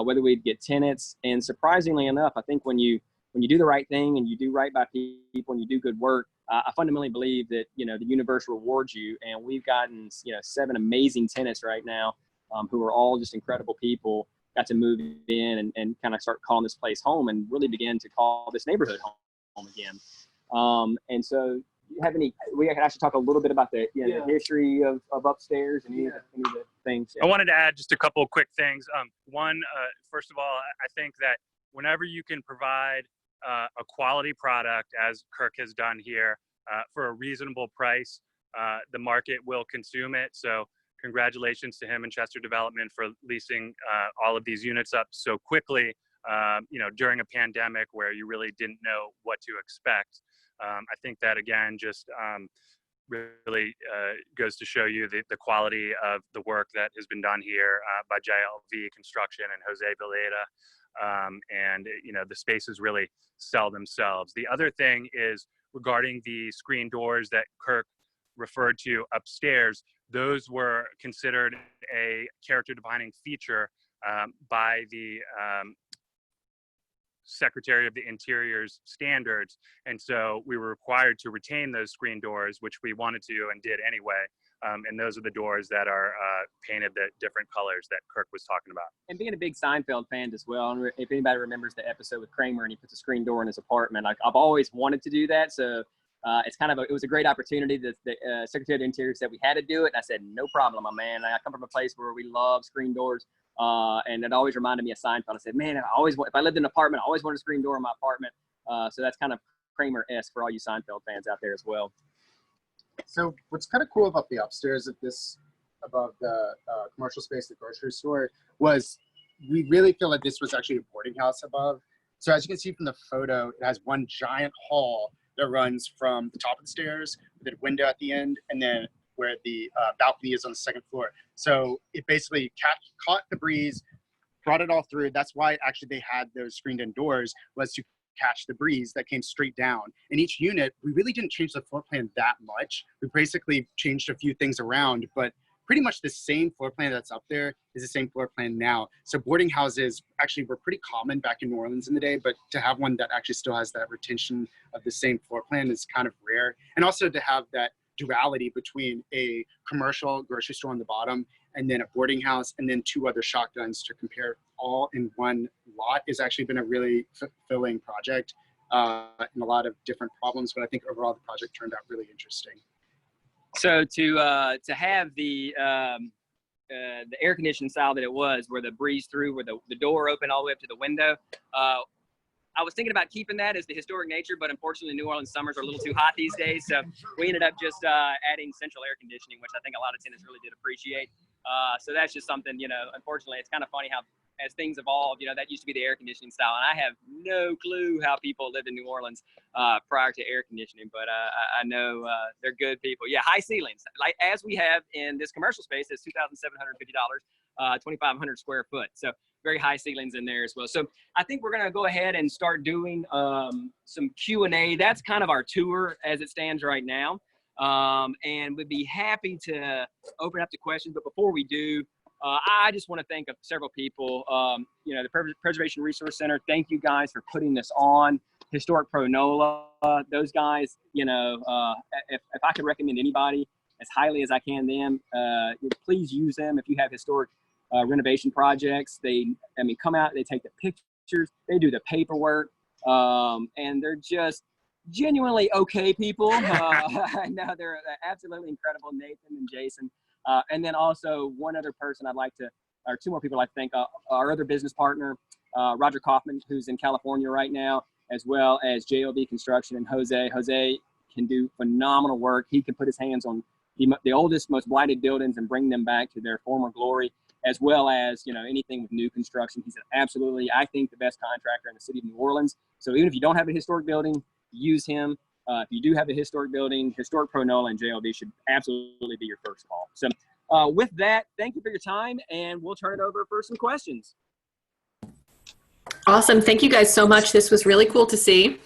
whether we'd get tenants. And surprisingly enough, I think when you do the right thing and you do right by people and you do good work, I fundamentally believe that, you know, the universe rewards you. And we've gotten, you know, 7 amazing tenants right now who are all just incredible people, got to move in and kind of start calling this place home and really begin to call this neighborhood home again. And so we can actually talk a little bit about the history of upstairs and any of the things. I wanted to add just a couple of quick things. One, first of all, I think that whenever you can provide a quality product, as Kirk has done here, for a reasonable price, the market will consume it. So congratulations to him and Chester Development for leasing all of these units up so quickly, you know, during a pandemic where you really didn't know what to expect. I think that, again, just really goes to show you the quality of the work that has been done here by JLV Construction and Jose Villeda. And, you know, the spaces really sell themselves. The other thing is regarding the screen doors that Kirk referred to upstairs. Those were considered a character-defining feature by the Secretary of the Interior's standards. And so we were required to retain those screen doors, which we wanted to and did anyway. And those are the doors that are painted the different colors that Kirk was talking about. And being a big Seinfeld fan as well, and if anybody remembers the episode with Kramer and he puts a screen door in his apartment, I've always wanted to do that. So it's kind of it was a great opportunity. The Secretary of the Interior said we had to do it. And I said, no problem, my man. I come from a place where we love screen doors. And it always reminded me of Seinfeld. I said, man, if I lived in an apartment, I always wanted a screen door in my apartment. So that's kind of Kramer-esque for all you Seinfeld fans out there as well. So what's kind of cool about the upstairs of this, above the commercial space, the grocery store, was we really feel like this was actually a boarding house above. So as you can see from the photo, it has one giant hall that runs from the top of the stairs with a window at the end, and then where the balcony is on the second floor. So it basically caught the breeze, brought it all through. That's why actually they had those screened in doors, was to catch the breeze that came straight down. In each unit, we really didn't change the floor plan that much. We basically changed a few things around, but pretty much the same floor plan that's up there is the same floor plan now. So boarding houses actually were pretty common back in New Orleans in the day, but to have one that actually still has that retention of the same floor plan is kind of rare. And also to have that duality between a commercial grocery store on the bottom and then a boarding house and then two other shotguns to compare all in one lot has actually been a really fulfilling project and a lot of different problems, but I think overall the project turned out really interesting. So to have the air conditioning style that it was, where the breeze through, where the door opened all the way up to the window, I was thinking about keeping that as the historic nature, but unfortunately New Orleans summers are a little too hot these days. So we ended up just adding central air conditioning, which I think a lot of tenants really did appreciate. So that's just something, you know, unfortunately, it's kind of funny how as things evolve, you know, that used to be the air conditioning style. And I have no clue how people lived in New Orleans prior to air conditioning, but I know they're good people. Yeah, high ceilings, like as we have in this commercial space, it's $2,750, 2,500 square foot. So very high ceilings in there as well. So I think we're gonna go ahead and start doing some Q&A. That's kind of our tour as it stands right now. And we'd be happy to open up to questions. But before we do, I just want to thank several people. You know, the Preservation Resource Center, thank you guys for putting this on. Historic Pro NOLA, those guys, you know, if I could recommend anybody as highly as I can them, please use them if you have historic renovation projects. They, I mean, come out, they take the pictures, they do the paperwork, and they're just genuinely okay people. I know they're absolutely incredible, Nathan and Jason. And then also one other person I'd like to, or two more people I'd like to thank, our other business partner, Roger Kaufman, who's in California right now, as well as JLV Construction and Jose. Jose can do phenomenal work. He can put his hands on the oldest, most blighted buildings and bring them back to their former glory, as well as, you know, anything with new construction. He's absolutely, I think, the best contractor in the city of New Orleans. So even if you don't have a historic building, use him. If you do have a historic building, Historic Pro NOLA and JLV should absolutely be your first call. So with that, thank you for your time, and we'll turn it over for some questions. Awesome. Thank you guys so much. This was really cool to see.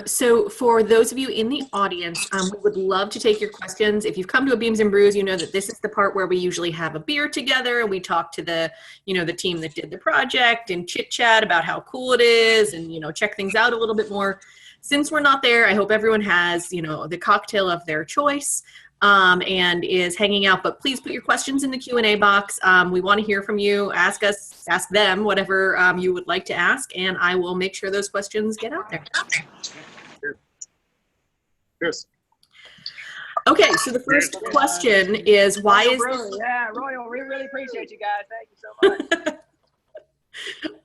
So for those of you in the audience, we would love to take your questions. If you've come to a Beams and Brews, you know that this is the part where we usually have a beer together and we talk to the, you know, the team that did the project and chit chat about how cool it is and, you know, check things out a little bit more. Since we're not there, I hope everyone has, you know, the cocktail of their choice and is hanging out, but please put your questions in the Q&A box. We want to hear from you. Ask us, ask them, whatever you would like to ask, and I will make sure those questions get out there. Cheers. Okay, so the first question is, why is this? Yeah, Royal, we really appreciate you guys. Thank you so much.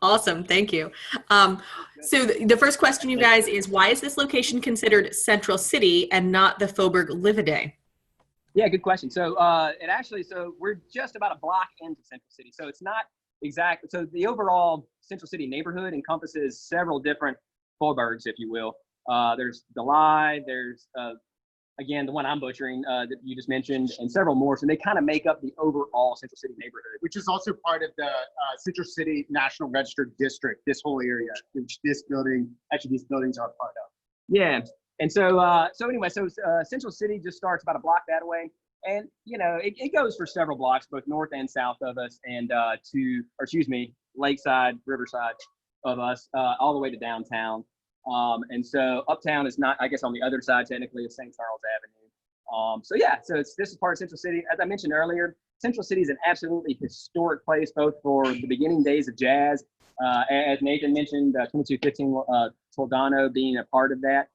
Awesome, thank you. So the first question, you guys, is why is this location considered Central City and not the Faubourg Livaudais? Yeah, good question. So it actually, so we're just about a block into Central City. So it's not exact. So the overall Central City neighborhood encompasses several different faubourgs, if you will. There's Delay, there's, again, the one I'm butchering that you just mentioned, and several more. So they kind of make up the overall Central City neighborhood. Which is also part of the Central City National Register District, this whole area, which this building, actually these buildings are part of. Yeah. And so, anyway, Central City just starts about a block that way. And, you know, it goes for several blocks, both north and south of us, and Lakeside, Riverside of us, all the way to downtown. And so uptown is not, I guess, on the other side, technically, of St. Charles Avenue. So yeah, so this is part of Central City. As I mentioned earlier, Central City is an absolutely historic place, both for the beginning days of jazz, as Nathan mentioned, 2215 Toledano being a part of that.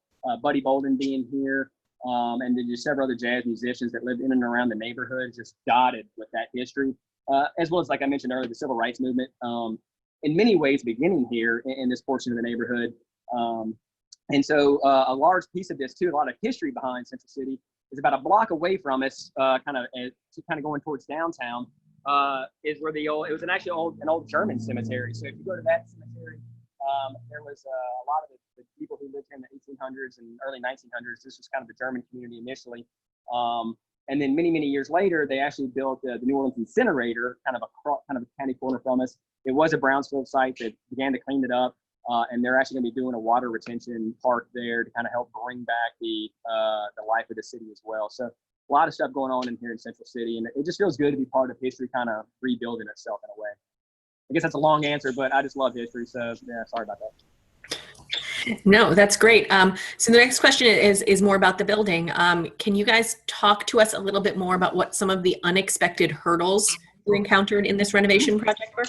Buddy Bolden being here, and then just several other jazz musicians that lived in and around the neighborhood, just dotted with that history, as well as, like I mentioned earlier, the civil rights movement, in many ways beginning here in this portion of the neighborhood. And so a large piece of this too, a lot of history behind Central City, is about a block away from us, kind of going towards downtown, is where it was an old German cemetery. So if you go to that cemetery, there was a lot of the people who lived here in the 1800s and early 1900s. This was kind of the German community initially. And then many, many years later, they actually built the New Orleans incinerator, kind of a county corner from us. It was a brownfield site that began to clean it up. And they're actually going to be doing a water retention park there to kind of help bring back the life of the city as well. So a lot of stuff going on in here in Central City, and it just feels good to be part of history kind of rebuilding itself in a way. I guess that's a long answer, but I just love history. So yeah, sorry about that. No, that's great. So the next question is more about the building. Can you guys talk to us a little bit more about what some of the unexpected hurdles you encountered in this renovation project were?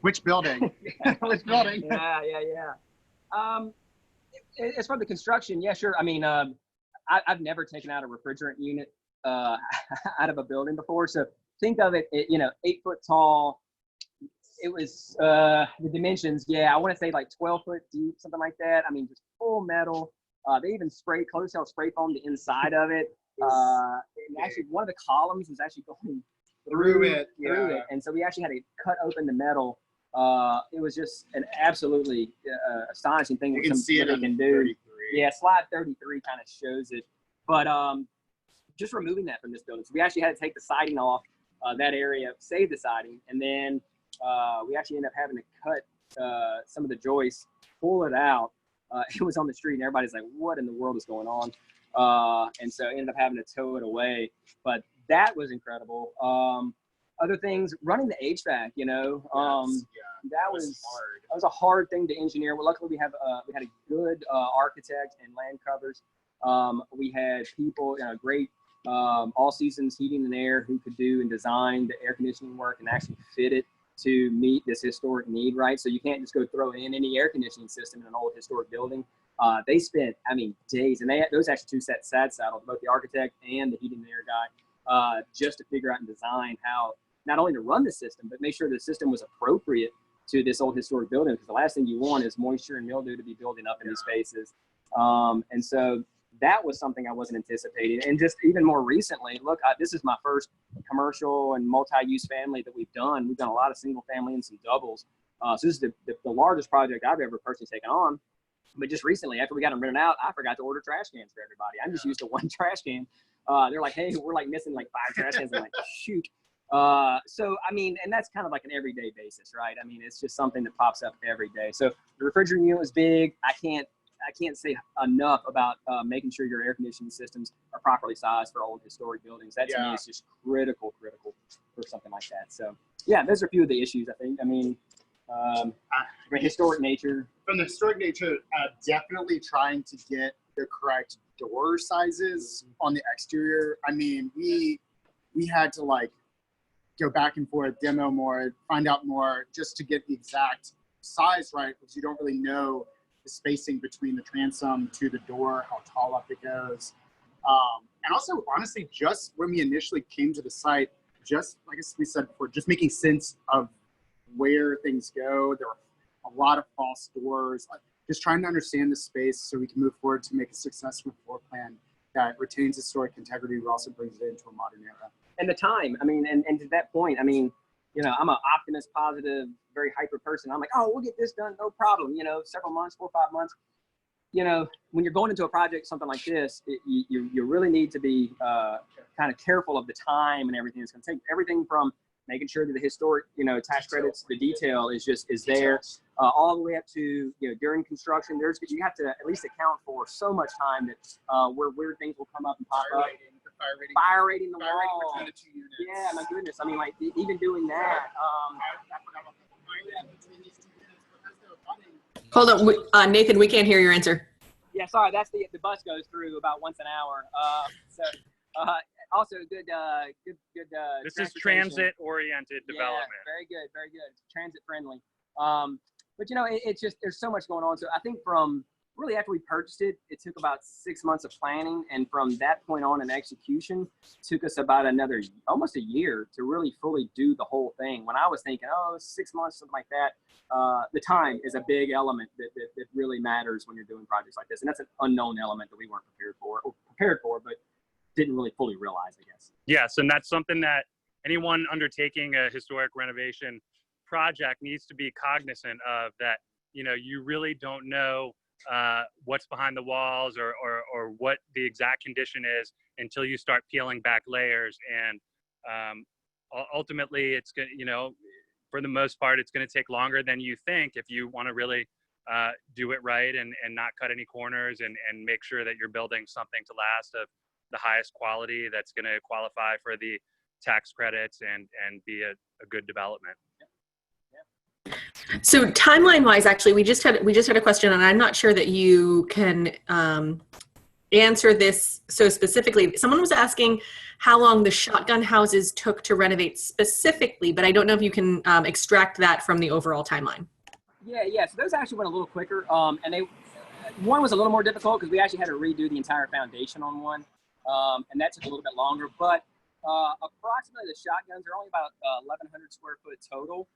Which building? Which building? Yeah. As far as the construction, yeah, sure. I mean, I've never taken out a refrigerant unit out of a building before. So think of it, 8 foot tall. It was the dimensions. Yeah, I want to say like 12 foot deep, something like that. I mean, just full metal. They even closed-cell spray foam the inside of it. And actually, one of the columns was actually going through it. And so we actually had to cut open the metal. It was just an absolutely astonishing thing. You can see it they on can do. 33. Yeah, slide 33 kind of shows it. But just removing that from this building. So we actually had to take the siding off that area, save the siding, and then we actually ended up having to cut some of the joists, pull it out. It was on the street, and everybody's like, "What in the world is going on?" And so ended up having to tow it away. But that was incredible. Other things, running the HVAC, that was hard. That was a hard thing to engineer. Well, luckily we had a good architect and land covers. We had people, great all seasons heating and air who could do and design the air conditioning work and actually fit it to meet this historic need, right? So you can't just go throw in any air conditioning system in an old historic building. They spent, days, and those actually two sat saddled, both the architect and the heating and air guy, just to figure out and design how not only to run the system, but make sure the system was appropriate to this old historic building, because the last thing you want is moisture and mildew to be building up in these spaces. And so that was something I wasn't anticipating. And just even more recently, look, this is my first commercial and multi-use family that we've done. We've done a lot of single family and some doubles. So this is the largest project I've ever personally taken on. But just recently, after we got them rented out, I forgot to order trash cans for everybody. I'm just used to one trash can. They're like, hey, we're like missing like 5 trash cans. I'm like, shoot. So, and that's kind of like an everyday basis, right? It's just something that pops up every day. So the refrigerator unit was big. I can't say enough about making sure your air conditioning systems are properly sized for old historic buildings. That to me is just critical for something like that. So yeah, those are a few of the issues, I think. Historic nature. From the historic nature, definitely trying to get the correct door sizes on the exterior. We had to go back and forth, demo more, find out more, just to get the exact size right, because you don't really know the spacing between the transom to the door, how tall up it goes. And also, honestly, just when we initially came to the site, just like we said before, just making sense of where things go. There were a lot of false doors, just trying to understand the space so we can move forward to make a successful floor plan that retains historic integrity, but also brings it into a modern era. And the time, and to that point, I'm an optimist, positive, very hyper person. I'm like, oh, we'll get this done, no problem. Several months, 4 or 5 months. When you're going into a project, something like this, you really need to be kind of careful of the time and everything. It's going to take everything from making sure that the historic, tax credits, the detail is there, all the way up to, during construction, you have to at least account for so much time that where weird things will come up and pop up. Fire rating the wall. Between the 2 units. Yeah, my goodness. Even doing that. I forgot about the fire rating between these 2 units because they were running. Hold on, Nathan, we can't hear your answer. Yeah, sorry, that's the bus goes through about once an hour. Also good. This is transit-oriented development. Yeah, very good. Transit friendly. But it's just there's so much going on. So I think from really after we purchased it, it took about 6 months of planning. And from that point on in execution, took us about almost a year to really fully do the whole thing. When I was thinking, oh, 6 months, something like that, the time is a big element that really matters when you're doing projects like this. And that's an unknown element that we weren't prepared for, but didn't really fully realize, I guess. Yes, and that's something that anyone undertaking a historic renovation project needs to be cognizant of, that, you know, you really don't know what's behind the walls or what the exact condition is until you start peeling back layers. And ultimately, it's going to, you know, for the most part, it's going to take longer than you think if you want to really do it right and not cut any corners and make sure that you're building something to last of the highest quality that's going to qualify for the tax credits and be a good development. So timeline wise, actually, we just had a question, and I'm not sure that you can answer this so specifically. Someone was asking how long the shotgun houses took to renovate specifically, but I don't know if you can extract that from the overall timeline. Yeah. So those actually went a little quicker. And one was a little more difficult because we actually had to redo the entire foundation on one. And that took a little bit longer, but approximately the shotguns are only about 1,100 square foot total.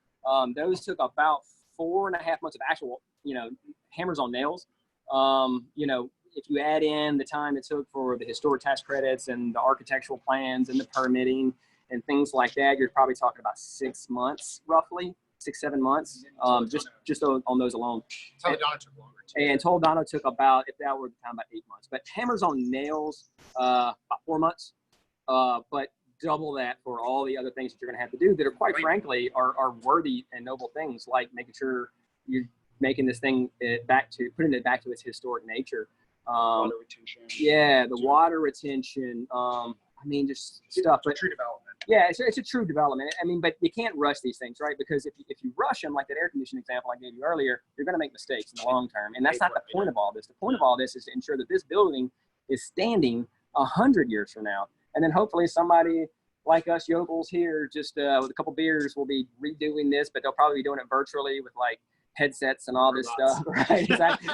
Those took about 4.5 months of actual, you know, hammers on nails. You know, if you add in the time it took for the historic tax credits and the architectural plans and the permitting and things like that, you're probably talking about 6 months, roughly 6-7 months, just on those alone. Toledano took longer too. And Toledano took about, if that were the time, about 8 months. But hammers on nails, about 4 months. But double that for all the other things that you're going to have to do that are, quite frankly, are worthy and noble things, like making sure you're making this thing putting it back to its historic nature. Water retention. Yeah, the water retention. I mean, just stuff. But True development. yeah, it's a true development. I mean, but you can't rush these things, right? Because if you rush them, like that air conditioning example I gave you earlier, you're going to make mistakes in the long term. And that's not the point of all this. The point of all this is to ensure that this building is standing 100 years from now. And then hopefully somebody like us yokels here, just with a couple beers, will be redoing this, but they'll probably be doing it virtually with like headsets and all this stuff, right? Exactly.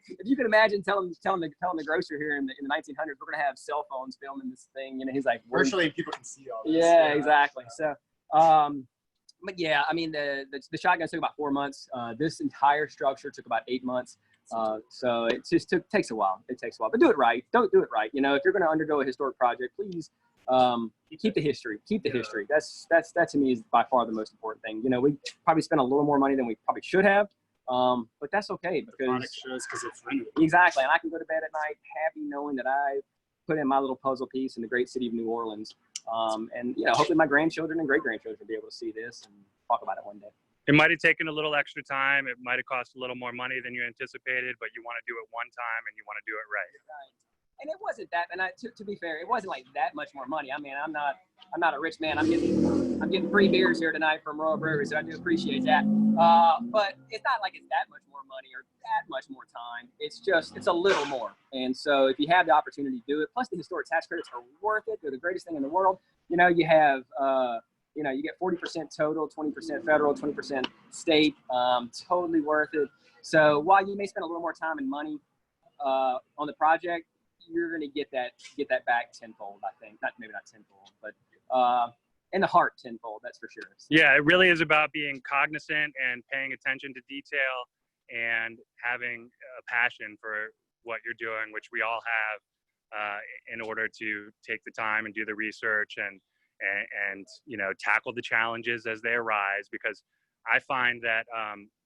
If you can imagine telling the grocer here in the 1900s, we're gonna have cell phones filming this thing. You know, he's like, virtually people can see all this. Yeah, exactly. So, but yeah, I mean, the shotgun took about 4 months. This entire structure took about 8 months. So it just takes a while. It takes a while, but do it right. Don't do it right. You know, if you're going to undergo a historic project, please keep the history. Keep the history. That to me is by far the most important thing. You know, we probably spent a little more money than we probably should have, but that's okay because it's renovated. Exactly. And I can go to bed at night happy knowing that I put in my little puzzle piece in the great city of New Orleans. And you know, hopefully my grandchildren and great grandchildren will be able to see this and talk about it one day. It might have taken a little extra time. It might have cost a little more money than you anticipated, but you want to do it one time and you want to do it right. Right. And it wasn't that, and to be fair, it wasn't like that much more money. I mean, I'm not a rich man. I'm getting free beers here tonight from Royal Brewery, so I do appreciate that. But it's not like it's that much more money or that much more time. It's a little more. And so if you have the opportunity to do it, plus the historic tax credits are worth it. They're the greatest thing in the world. You know, you have you know, you get 40% total, 20% federal, 20% state, totally worth it. So while you may spend a little more time and money on the project, you're going to get that back tenfold, I think. Maybe not tenfold, but in the heart tenfold, that's for sure. So. Yeah, it really is about being cognizant and paying attention to detail and having a passion for what you're doing, which we all have in order to take the time and do the research and you know, tackle the challenges as they arise. Because I find that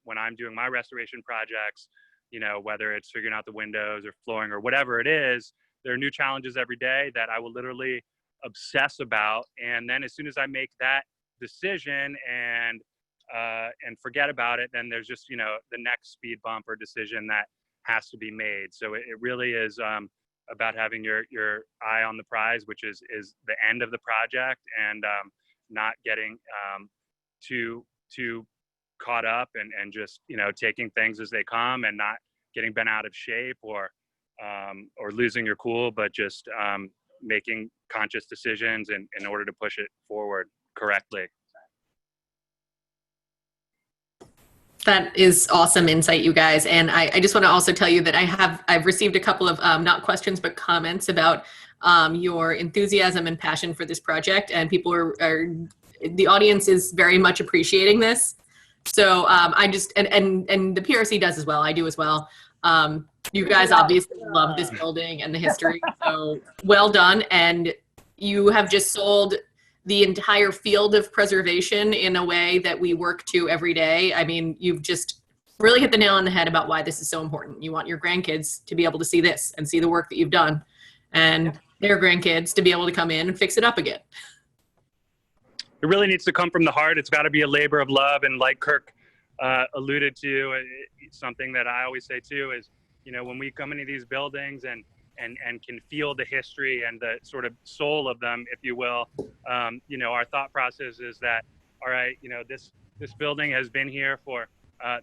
when I'm doing my restoration projects, you know, whether it's figuring out the windows or flooring or whatever it is, there are new challenges every day that I will literally obsess about. And then as soon as I make that decision and forget about it, then there's just, you know, the next speed bump or decision that has to be made. So it really is about having your eye on the prize, which is the end of the project, and not getting too caught up and just, you know, taking things as they come and not getting bent out of shape or losing your cool, but just making conscious decisions in order to push it forward correctly. That is awesome insight, you guys. And I just want to also tell you that I've received a couple of not questions but comments about your enthusiasm and passion for this project, and people are the audience is very much appreciating this. So I just and the PRC does as well. I do as well. You guys obviously love this building and the history, so well done. And you have just sold the entire field of preservation in a way that we work to every day. I mean, you've just really hit the nail on the head about why this is so important. You want your grandkids to be able to see this and see the work that you've done, and their grandkids to be able to come in and fix it up again. It really needs to come from the heart. It's got to be a labor of love. And like Kirk alluded to, something that I always say too is, you know, when we come into these buildings and can feel the history and the sort of soul of them, if you will, you know, our thought process is that, all right, you know, this building has been here for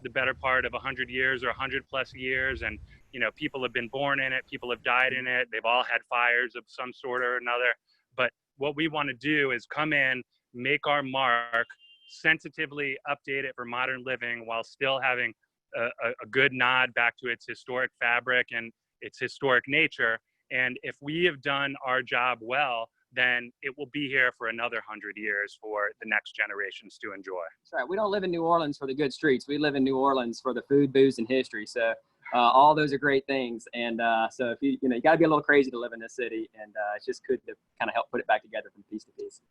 the better part of 100 years or 100+ years. And, you know, people have been born in it, people have died in it, they've all had fires of some sort or another. But what we want to do is come in, make our mark, sensitively update it for modern living while still having a good nod back to its historic fabric and its historic nature. And if we have done our job well, then it will be here for another 100 years for the next generations to enjoy. That's right. We don't live in New Orleans for the good streets. We live in New Orleans for the food, booze, and history. So all those are great things. And so if you got to be a little crazy to live in this city, and it's just good to kind of help put it back together from piece to piece.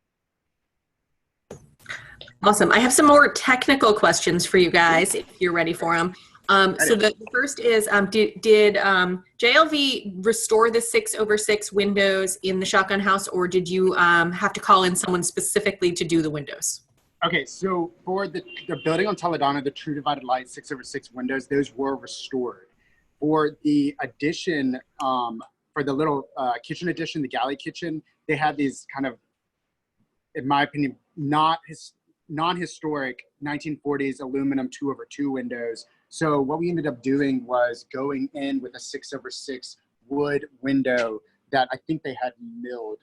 Awesome. I have some more technical questions for you guys if you're ready for them. So the first is, did JLV restore the 6/6 windows in the shotgun house, or did you have to call in someone specifically to do the windows? Okay, so for the building on Toledano, the true divided light 6/6 windows, those were restored. For the addition, for the little kitchen addition, the galley kitchen, they had these kind of, in my opinion, non-historic 1940s aluminum 2/2 windows. So what we ended up doing was going in with a 6/6 wood window that I think they had milled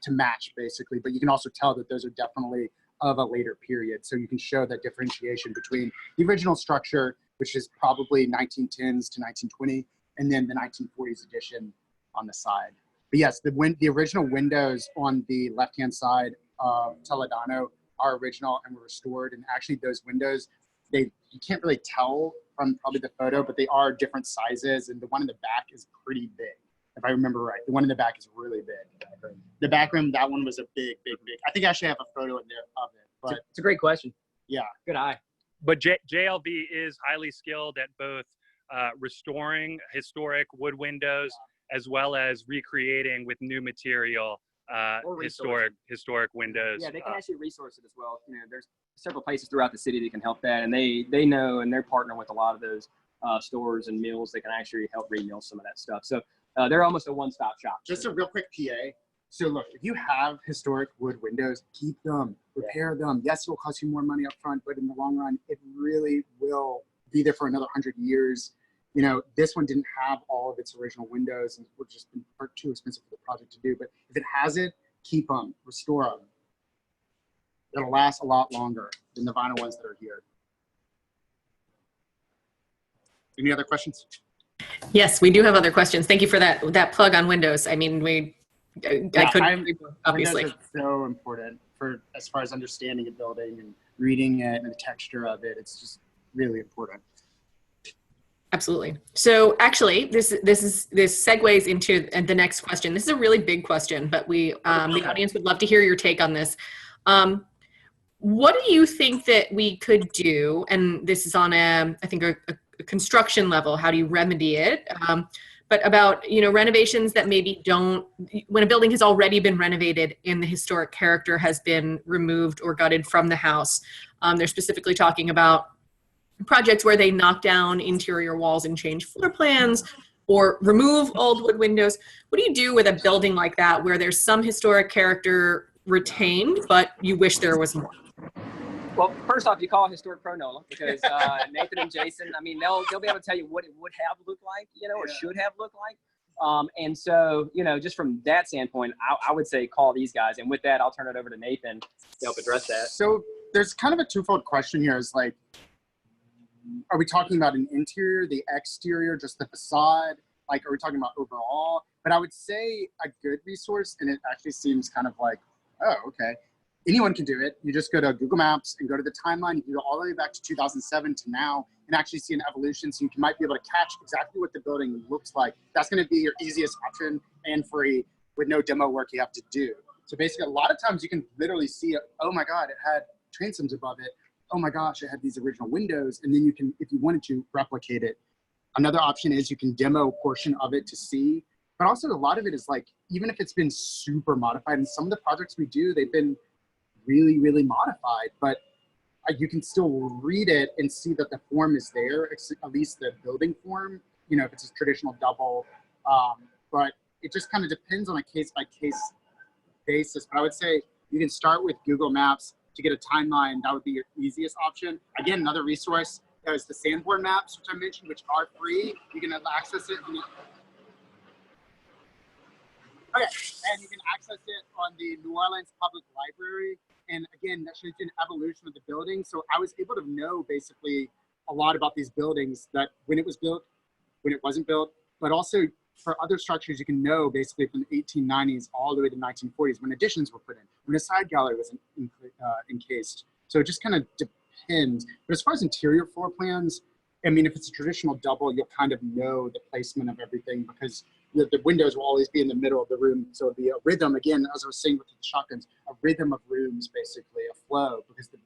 to match, basically. But you can also tell that those are definitely of a later period. So you can show that differentiation between the original structure, which is probably 1910s to 1920, and then the 1940s edition on the side. But yes, the original windows on the left-hand side of Toledano are original and were restored. And actually those windows, you can't really tell from probably the photo, but they are different sizes. And the one in the back is pretty big, if I remember right. The one in the back is really big. The back room, that one was a big. I think I actually have a photo in there of it. But It's a great question. Yeah. Good eye. But JLV is highly skilled at both restoring historic wood windows as well as recreating with new material historic windows. Yeah, they can actually resource it as well. You know, there's several places throughout the city that can help that, and they know, and they're partnering with a lot of those stores and mills that can actually help remill some of that stuff. So they're almost a one-stop shop. Just a real quick PA. So look, if you have historic wood windows, keep them, repair them. Yes, it will cost you more money up front, but in the long run, it really will be there for another 100 years. You know, this one didn't have all of its original windows and would just been too expensive for the project to do. But if it has it, keep them, restore them. It'll last a lot longer than the vinyl ones that are here. Any other questions? Yes, we do have other questions. Thank you for that plug on windows. I mean, I couldn't agree more, obviously. Windows are so important for as far as understanding a building and reading it and the texture of it. It's just really important. Absolutely. So actually, this segues into the next question. This is a really big question, but the audience would love to hear your take on this. What do you think that we could do? And this is on I think a construction level. How do you remedy it? But about renovations that maybe don't, when a building has already been renovated and the historic character has been removed or gutted from the house. They're specifically talking about projects where they knock down interior walls and change floor plans or remove old wood windows. What do you do with a building like that where there's some historic character retained, but you wish there was more? Well, first off, you call Historic Pro NOLA because Nathan and Jason, I mean, they'll be able to tell you what it would have looked like, or should have looked like. And so, just from that standpoint, I would say call these guys. And with that, I'll turn it over to Nathan to help address that. So there's kind of a twofold question here. Is like, are we talking about an interior, the exterior, just the facade? Like, are we talking about overall? But I would say a good resource, and it actually seems kind of like, oh, okay. Anyone can do it. You just go to Google Maps and go to the timeline. You can go all the way back to 2007 to now and actually see an evolution. So you might be able to catch exactly what the building looks like. That's going to be your easiest option and free with no demo work you have to do. So basically, a lot of times you can literally see, oh my God, it had transoms above it. Oh my gosh, it had these original windows. And then you can, if you wanted to, replicate it. Another option is you can demo a portion of it to see. But also a lot of it is like, even if it's been super modified, and some of the projects we do, they've been really, really modified, but you can still read it and see that the form is there, at least the building form, you know, if it's a traditional double. But it just kind of depends on a case-by-case basis. But I would say you can start with Google Maps to get a timeline. That would be your easiest option. Again, another resource is the SANBORN maps, which I mentioned, which are free. You can access it. Okay, and you can access it on the New Orleans Public Library. And again, that shows you an evolution of the building. So I was able to know basically a lot about these buildings, that when it was built, when it wasn't built, but also for other structures, you can know basically from the 1890s all the way to the 1940s when additions were put in, when a side gallery was encased. So it just kind of depends. But as far as interior floor plans, I mean, if it's a traditional double, you'll kind of know the placement of everything because the windows will always be in the middle of the room. So it'll be a rhythm, again, as I was saying with the shotguns, a rhythm of rooms, basically, a flow, because the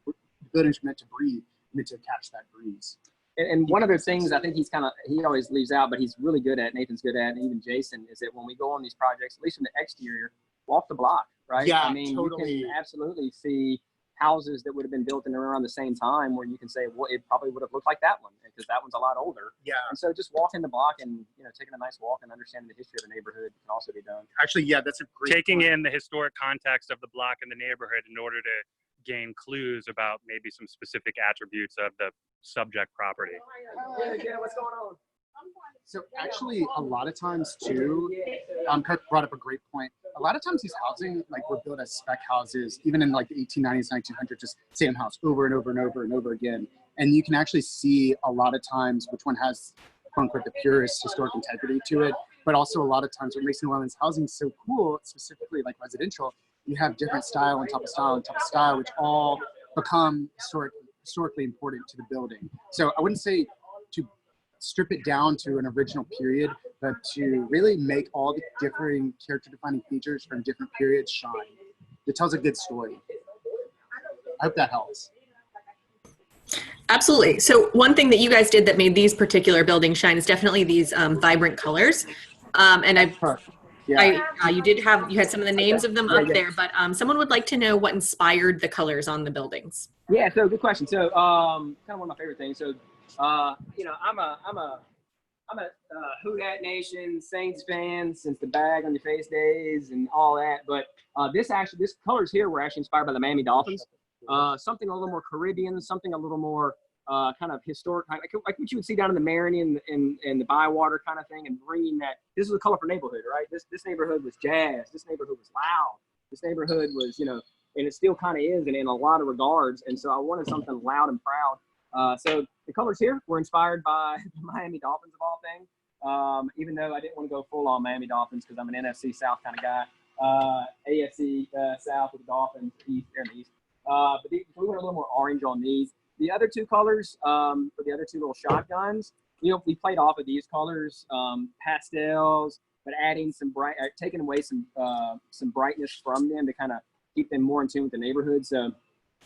buildings are meant to breathe, meant to catch that breeze. And one of the things I think he always leaves out, but he's really good at, Nathan's good at, and even Jason, is that when we go on these projects, at least from the exterior, walk the block, right? Yeah, I mean, totally. You can absolutely see houses that would have been built in and around the same time where you can say, well, it probably would have looked like that one because that one's a lot older. Yeah. And so just walking the block and, you know, taking a nice walk and understanding the history of the neighborhood can also be done. Actually, yeah, that's a great Taking point. in the historic context of the block and the neighborhood in order to gain clues about maybe some specific attributes of the subject property. Yeah, what's going on? So actually, a lot of times too, Kirk brought up a great point. A lot of times these housing, like, were built as spec houses, even in like the 1890s, 1900s, just same house over and over and over and over again. And you can actually see a lot of times which one has, quote unquote, the purest historic integrity to it. But also a lot of times what makes New Orleans housing so cool, specifically like residential, you have different style on top of style on top of style, which all become historically important to the building. So I wouldn't say to strip it down to an original period, but to really make all the differing character-defining features from different periods shine. It tells a good story. I hope that helps. Absolutely. So one thing that you guys did that made these particular buildings shine is definitely these vibrant colors. And you had some of the names of them up there, but someone would like to know what inspired the colors on the buildings. Yeah, so good question. So kind of one of my favorite things. So you know, I'm a Who Dat Nation Saints fan since the bag on your face days and all that. But this colors here were actually inspired by the Miami Dolphins. Something a little more Caribbean, something a little more kind of historic, like what you would see down in the Marigny and the Bywater kind of thing, and bringing that. This is a colorful neighborhood, right? This neighborhood was jazz. This neighborhood was loud. This neighborhood was, you know, and it still kind of is, and in a lot of regards. And so I wanted something loud and proud. So the colors here were inspired by the Miami Dolphins of all things. Even though I didn't want to go full on Miami Dolphins because I'm an NFC South kind of guy. AFC South with the Dolphins, East, here in the East. But we went a little more orange on these. The other two colors, for the other two little shotguns, you know, we played off of these colors, pastels, but adding some taking away some brightness from them to kind of keep them more in tune with the neighborhood. So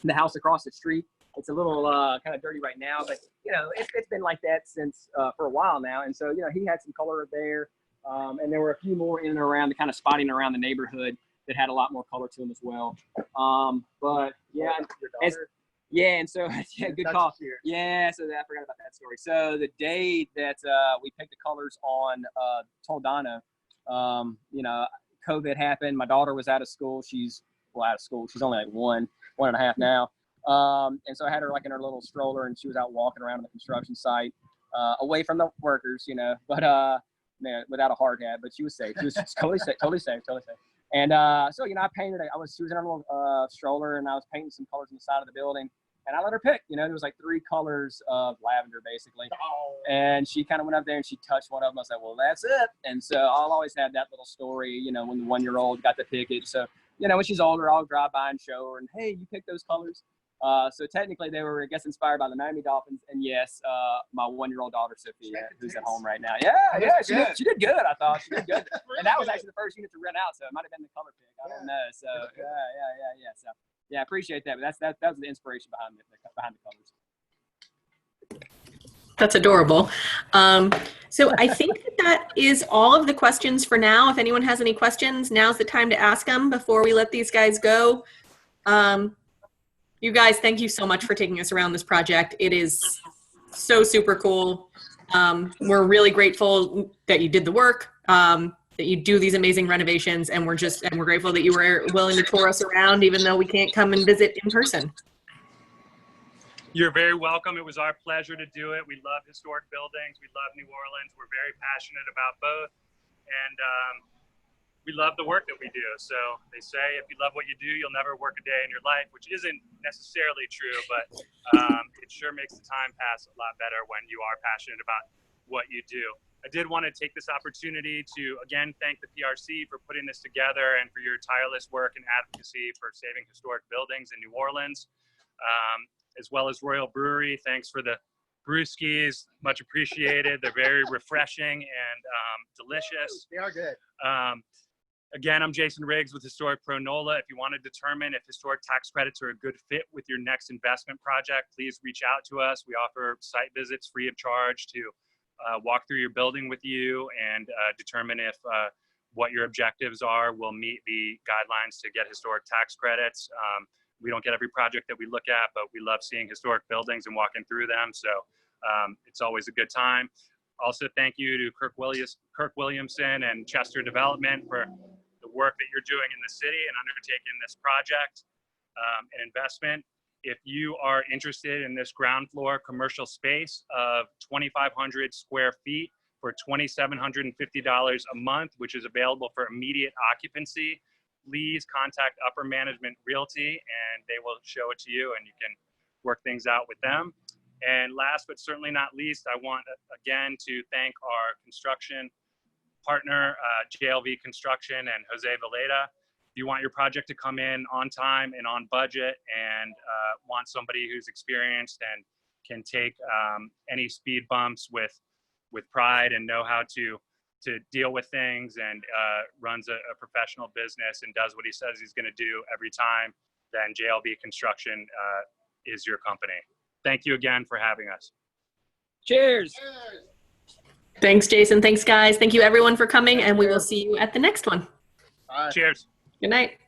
the house across the street, it's a little kind of dirty right now, but you know, it's been like that since for a while now. And so, you know, he had some color there, and there were a few more in and around the kind of spotting around the neighborhood that had a lot more color to them as well. But yeah, and so yeah, good call. Yeah, so I forgot about that story. So the day that we picked the colors on Toldana, you know, COVID happened. My daughter was out of school. She's out of school. She's only like one and a half now. And so I had her like in her little stroller, and she was out walking around on the construction site, away from the workers, you know, but man, without a hard hat, but she was safe. She was totally safe. And so, you know, I painted, she was in her little stroller, and I was painting some colors on the side of the building. And I let her pick, there was like 3 colors of lavender basically. And she kind of went up there and she touched one of them. I was like, well, that's it. And so I'll always have that little story, when the 1-year-old got to pick it. So, when she's older, I'll drive by and show her and, hey, you picked those colors. So technically they were, I guess, inspired by the Miami Dolphins. And yes, my 1-year-old daughter, Sophia, who's at home right now. Yeah, she did good. I thought she did good. And that was actually the first unit to rent out. So it might've been the color pick. I don't know. So yeah. So yeah, I appreciate that. But that was the inspiration behind the colors. That's adorable. So I think that is all of the questions for now. If anyone has any questions, now's the time to ask them before we let these guys go. You guys, thank you so much for taking us around this project. It is so super cool. We're really grateful that you did the work, that you do these amazing renovations, and we're grateful that you were willing to tour us around, even though we can't come and visit in person. You're very welcome. It was our pleasure to do it. We love historic buildings. We love New Orleans. We're very passionate about both. And we love the work that we do. So they say, if you love what you do, you'll never work a day in your life, which isn't necessarily true, but it sure makes the time pass a lot better when you are passionate about what you do. I did want to take this opportunity to, again, thank the PRC for putting this together and for your tireless work and advocacy for saving historic buildings in New Orleans. As well as Royal Brewery. Thanks for the brewskis, much appreciated. They're very refreshing and delicious. They are good. Again, I'm Jason Riggs with Historic Pro NOLA. If you want to determine if historic tax credits are a good fit with your next investment project, please reach out to us. We offer site visits free of charge to walk through your building with you and determine if what your objectives are will meet the guidelines to get historic tax credits. We don't get every project that we look at, but we love seeing historic buildings and walking through them. So it's always a good time. Also, thank you to Kirk Williamson and Chester Development for the work that you're doing in the city and undertaking this project and investment. If you are interested in this ground floor commercial space of 2,500 square feet for $2,750 a month, which is available for immediate occupancy, please contact Upper Management Realty and they will show it to you and you can work things out with them. And last but certainly not least, I want again to thank our construction partner, JLV Construction and Jose Villeda. If you want your project to come in on time and on budget and want somebody who's experienced and can take any speed bumps with pride and know how to deal with things and runs a professional business and does what he says he's going to do every time, then JLV Construction is your company. Thank you again for having us. Cheers. Thanks, Jason. Thanks, guys. Thank you, everyone, for coming, and we will see you at the next one. Bye. Cheers. Good night.